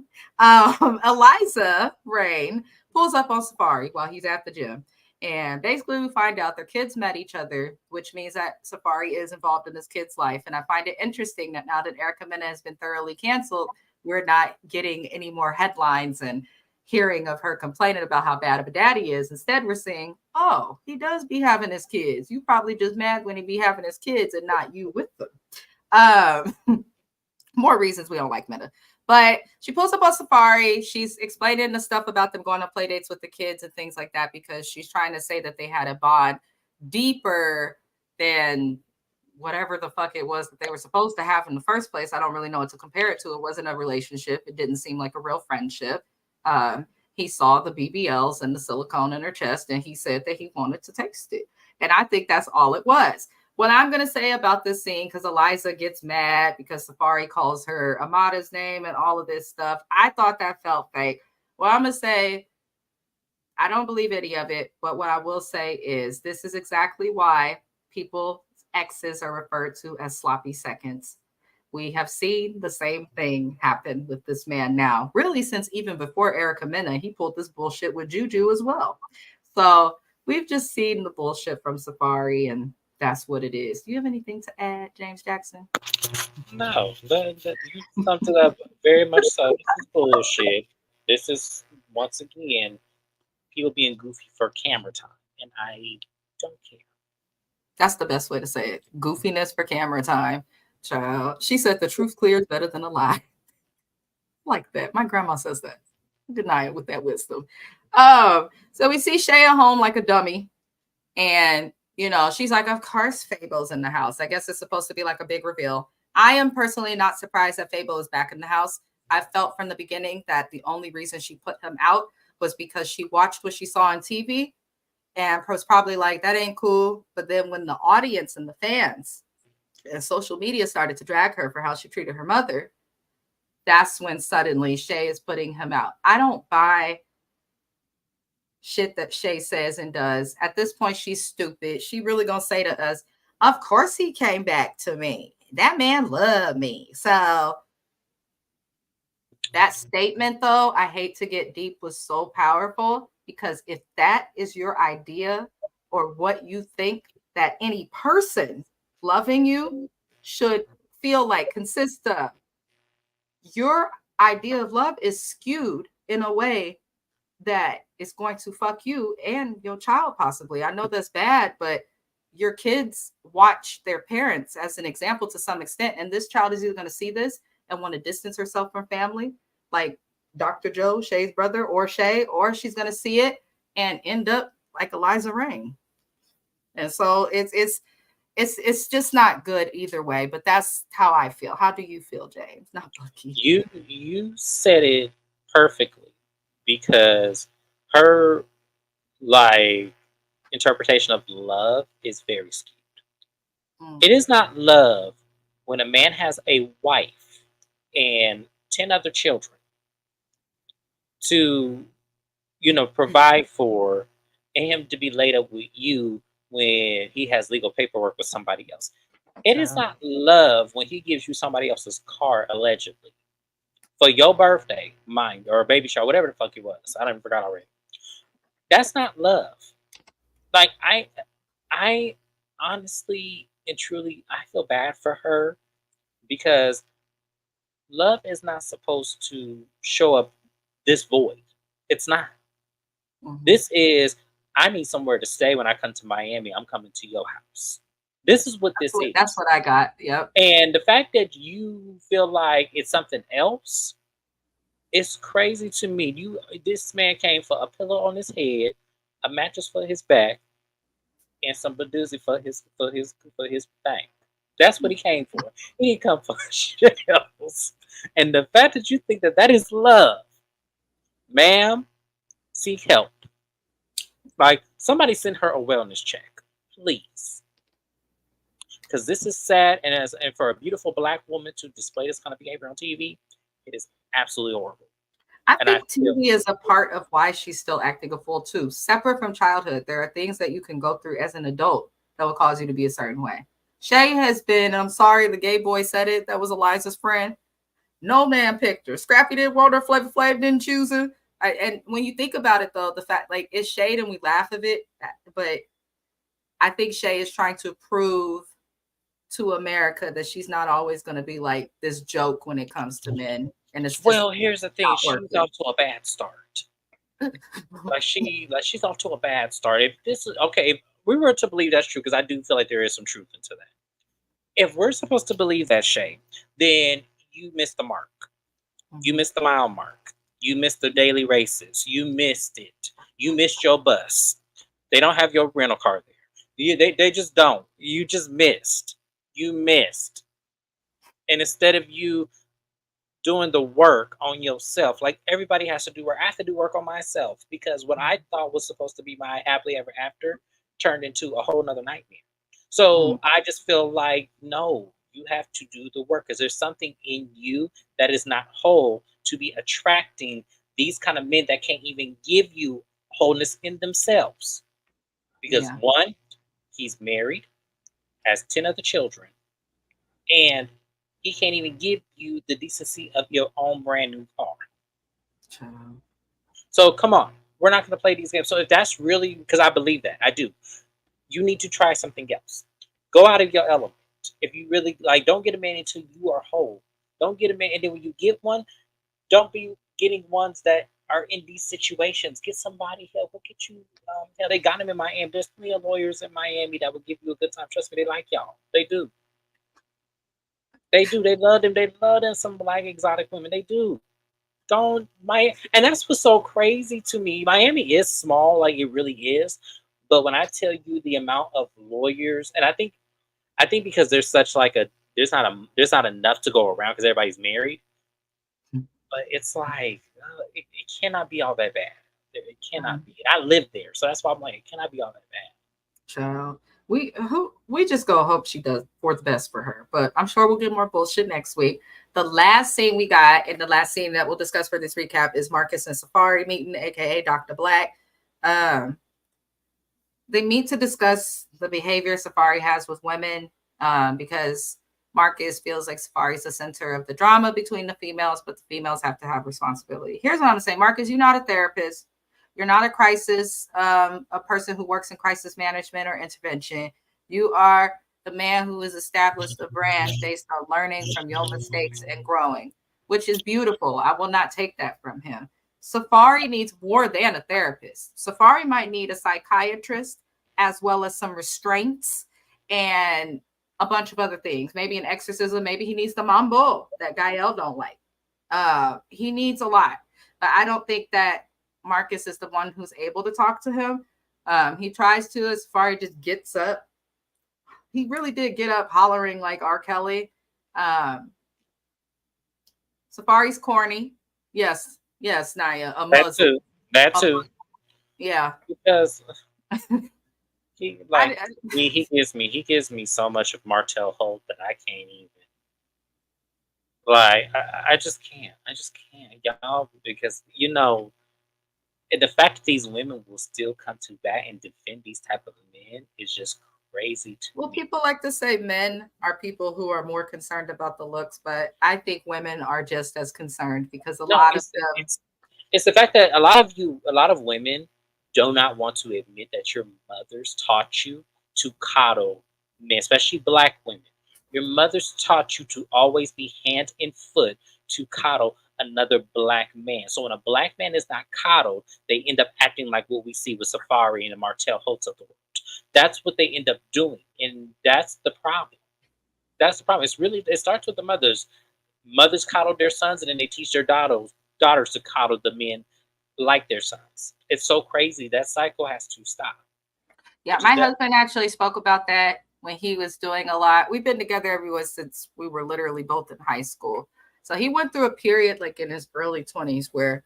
Eliza Rain pulls up on Safaree while he's at the gym. And basically, we find out their kids met each other, which means that Safaree is involved in this kid's life. And I find it interesting that now that Erica Mena has been thoroughly canceled, we're not getting any more headlines and hearing of her complaining about how bad of a dad he is. Instead, we're seeing, oh, he does be having his kids. You probably just mad when he be having his kids and not you with them. More reasons we don't like Meta. But she pulls up on Safaree. She's explaining the stuff about them going on play dates with the kids and things like that, because she's trying to say that they had a bond deeper than whatever the fuck it was that they were supposed to have in the first place. I don't really know what to compare it to. It wasn't a relationship. It didn't seem like a real friendship. He saw the BBLs and the silicone in her chest, and he said that he wanted to taste it. And I think that's all it was. What I'm going to say about this scene, because Eliza gets mad because Safaree calls her Amada's name and all of this stuff, I thought that felt fake. Well, I'm going to say I don't believe any of it, but what I will say is this is exactly why people's exes are referred to as sloppy seconds. We have seen the same thing happen with this man now, really since even before Erica Mena. He pulled this bullshit with Juju as well. So we've just seen the bullshit from Safaree, and that's what it is. Do you have anything to add, James Jackson? No, you summed it up very much so. This is bullshit. This is, once again, people being goofy for camera time, and I don't care. That's the best way to say it. Goofiness for camera time. Child. She said the truth clears better than a lie. Like that. My grandma says that. Deny it with that wisdom. So we see Shay at home like a dummy. And, she's like, of course, Fable's in the house. I guess it's supposed to be like a big reveal. I am personally not surprised that Fable is back in the house. I felt from the beginning that the only reason she put him out was because she watched what she saw on TV and was probably like, that ain't cool. But then when the audience and the fans and social media started to drag her for how she treated her mother, that's when suddenly Shay is putting him out. I don't buy shit that Shay says and does. At this point, she's stupid. She really gonna say to us, of course he came back to me. That man loved me. So that statement, though, I hate to get deep, was so powerful, because if that is your idea or what you think that any person loving you should feel like, consist of, your idea of love is skewed in a way that is going to fuck you and your child possibly. I know that's bad, but your kids watch their parents as an example to some extent, and this child is either going to see this and want to distance herself from family, like Dr. Joe, Shay's brother, or Shay, or she's going to see it and end up like Eliza Rain. And so it's just not good either way, but that's how I feel. How do you feel, James? Not Bucky. You said it perfectly, because her, like, interpretation of love is very skewed. Mm. It is not love when a man has a wife and 10 other children to, provide for, and him to be laid up with you when he has legal paperwork with somebody else. It is not love when he gives you somebody else's car allegedly for your birthday, mind, or a baby shower, whatever the fuck it was. I don't forgot already. That's not love. Like I honestly and truly, I feel bad for her because love is not supposed to show up this void. It's not. Mm-hmm. This is, I need somewhere to stay when I come to Miami. I'm coming to your house. This is what this is. That's what I got. Yep. And the fact that you feel like it's something else, it's crazy to me. This man came for a pillow on his head, a mattress for his back, and some badoozy for his thing. That's what he came for. He didn't come for shit else. And the fact that you think that is love, ma'am, seek help. Like, somebody send her a wellness check, please. Because this is sad, and for a beautiful black woman to display this kind of behavior on TV, it is absolutely horrible. I think TV is a part of why she's still acting a fool too. Separate from childhood, there are things that you can go through as an adult that will cause you to be a certain way. Shay has been, I'm sorry, the gay boy said it, that was Eliza's friend. No man picked her. Scrappy didn't want her, Flavor Flav didn't choose her. And when you think about it, though, the fact, like, it's shade and we laugh at it, but I think Shay is trying to prove to America that she's not always going to be like this joke when it comes to men. And it's here's the thing: she's off to a bad start. she's off to a bad start. If this is okay, if we were to believe that's true, because I do feel like there is some truth into that. If we're supposed to believe that, Shay, then you missed the mark. You missed the mile mark. You missed the daily races. You missed it. You missed your bus. They don't have your rental car there. They just don't. You just missed. You missed. And instead of you doing the work on yourself, like everybody has to do work, I have to do work on myself, because what I thought was supposed to be my happily ever after turned into a whole nother nightmare. So I just feel like, no, you have to do the work, because there's something in you that is not whole to be attracting these kind of men that can't even give you wholeness in themselves. Because one, he's married, has 10 other children, and he can't even give you the decency of your own brand new car. So come on, we're not going to play these games. So if that's really, because I believe that, I do, you need to try something else. Go out of your element. If you really, like, don't get a man until you are whole. Don't get a man, and then when you get one, don't be getting ones that are in these situations. Get somebody help. Look at you. Hell, they got him in Miami. There's plenty of lawyers in Miami that will give you a good time. Trust me, they like y'all. They do. They do. They love them. They love them. Some black exotic women. They do. And that's what's so crazy to me. Miami is small, like it really is. But when I tell you the amount of lawyers, and I think because there's such like there's not enough to go around because everybody's married. But it's like it cannot be all that bad. It cannot be. I live there, so that's why I'm like, it cannot be all that bad. Child, we just go hope she does for the best for her. But I'm sure we'll get more bullshit next week. The last scene we got, and the last scene that we'll discuss for this recap, is Marcus and Safaree meeting, aka Dr. Black. They meet to discuss the behavior Safaree has with women, because Marcus feels like Safaree's the center of the drama between the females, but the females have to have responsibility. Here's what I'm saying. Marcus, you're not a therapist. You're not a crisis, a person who works in crisis management or intervention. You are the man who has established a brand based on learning from your mistakes and growing, which is beautiful. I will not take that from him. Safaree needs more than a therapist. Safaree might need a psychiatrist, as well as some restraints and a bunch of other things. Maybe an exorcism. Maybe he needs the mambo that Gael don't like. He needs a lot. But I don't think that Marcus is the one who's able to talk to him. He tries to, as Safaree just gets up. He really did get up hollering like R. Kelly. Safaree's corny. Yes, Naya. That too. Yeah. Because He gives me so much of Martell Holt that I can't even. Like I just can't. I just can't, y'all, because and the fact that these women will still come to bat and defend these type of men is just crazy to Well, me. people like to say men are people who are more concerned about the looks, but I think women are just as concerned because a lot of them. It's the fact that a lot of women do not want to admit that your mothers taught you to coddle men, especially black women. Your mothers taught you to always be hand and foot to coddle another black man. So when a black man is not coddled, they end up acting like what we see with Safaree and the Martell Holtz of the world. That's what they end up doing, and that's the problem. That's the problem. It starts with the mothers. Mothers coddle their sons, and then they teach their daughters to coddle the men like their sons. It's so crazy. That cycle has to stop. Yeah, my husband actually spoke about that when he was doing a lot. We've been together everyone since we were literally both in high school. So he went through a period like in his early 20s where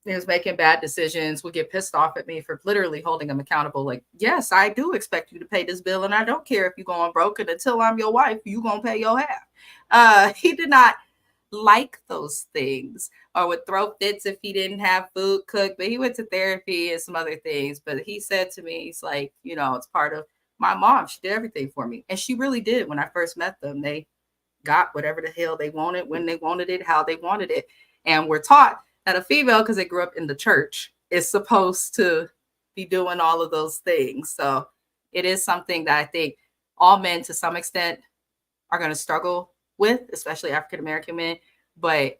he was making bad decisions, would get pissed off at me for literally holding him accountable. Like, yes, I do expect you to pay this bill, and I don't care if you're going broke, and until I'm your wife, you're going to pay your half. He did not like those things or would throw fits if he didn't have food cooked, but he went to therapy and some other things. But he said to me, he's like, it's part of my mom. She did everything for me. And she really did. When I first met them, they got whatever the hell they wanted, when they wanted it, how they wanted it. And we're taught that a female, because they grew up in the church, is supposed to be doing all of those things. So it is something that I think all men to some extent are going to struggle with, especially African-American men, but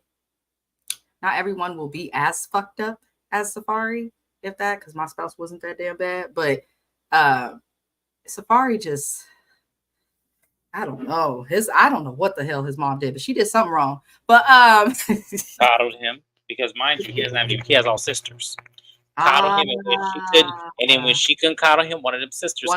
not everyone will be as fucked up as Safaree, if that, because my spouse wasn't that damn bad. But Safaree just, I don't know. I don't know what the hell his mom did, but she did something wrong. But coddled him because, mind you, he has all sisters. Coddled him, and when she couldn't, and then when she couldn't coddle him, one of the sisters.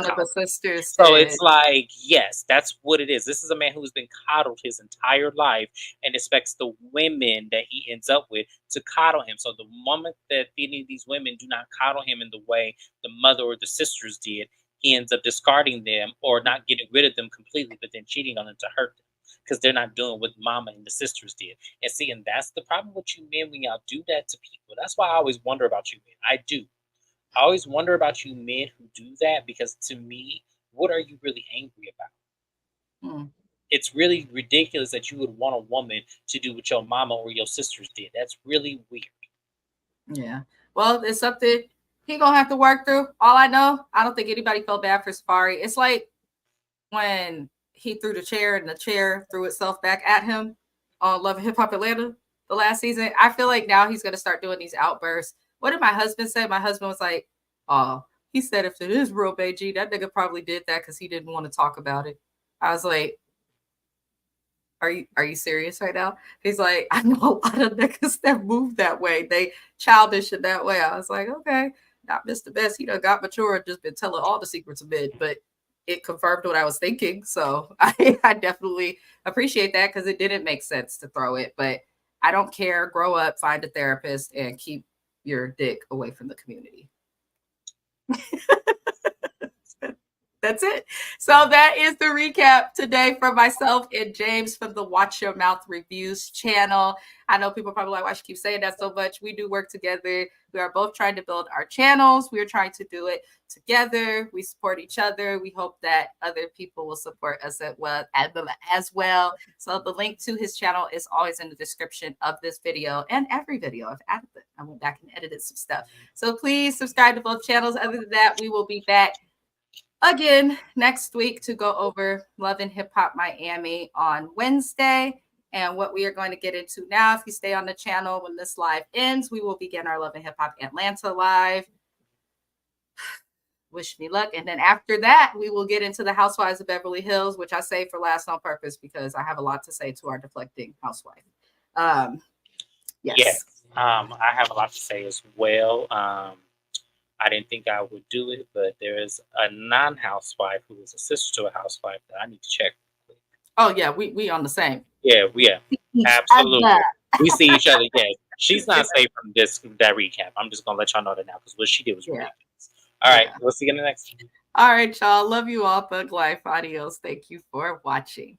So it's like, yes, that's what it is. This is a man who's been coddled his entire life and expects the women that he ends up with to coddle him. So the moment that any of these women do not coddle him in the way the mother or the sisters did, he ends up discarding them or not getting rid of them completely, but then cheating on them to hurt them because they're not doing what mama and the sisters did. And see, and that's the problem with you men when y'all do that to people. That's why I always wonder about you men. I do. I always wonder about you men who do that, because to me, what are you really angry about? It's really ridiculous that you would want a woman to do what your mama or your sisters did. That's really weird. Yeah. Well, it's something he gonna have to work through. All I know, I don't think anybody felt bad for Safaree. It's like when he threw the chair and the chair threw itself back at him on Love and Hip Hop Atlanta the last season. I feel like now he's gonna start doing these outbursts. What did my husband say? My husband was like, "Oh, he said if it is real, Beijing, that nigga probably did that because he didn't want to talk about it." I was like, Are you serious right now? He's like, I know a lot of niggas that move that way. They childish in that way. I was like, okay, not Mr. Best. He done got mature and just been telling all the secrets a bit, but it confirmed what I was thinking. So I definitely appreciate that because it didn't make sense to throw it. But I don't care. Grow up, find a therapist, and keep your dick away from the community. That's it. So that is the recap today from myself and James from the Watch Your Mouth Reviews channel. I know people are probably like, why she keep saying that so much? We do work together. We are both trying to build our channels. We are trying to do it together. We support each other. We hope that other people will support us as well. So the link to his channel is always in the description of this video and every video. I've added it. I went back and edited some stuff. So please subscribe to both channels. Other than that, we will be back again next week to go over Love and Hip Hop Miami on Wednesday. And what we are going to get into now, if you stay on the channel when this live ends, we will begin our Love and Hip Hop Atlanta live. Wish me luck. And then after that, we will get into the Housewives of Beverly Hills, which I say for last on purpose because I have a lot to say to our deflecting housewife. Yes. I have a lot to say as well. I didn't think I would do it, but there is a non-housewife who is a sister to a housewife that I need to check. Oh yeah, we on the same. Yeah, absolutely. We see each other. Yeah, she's not safe from that recap. I'm just gonna let y'all know that now because what she did was ridiculous. All right, we'll see you in the next one. All right, y'all. Love you all. Thug Life. Adios. Thank you for watching.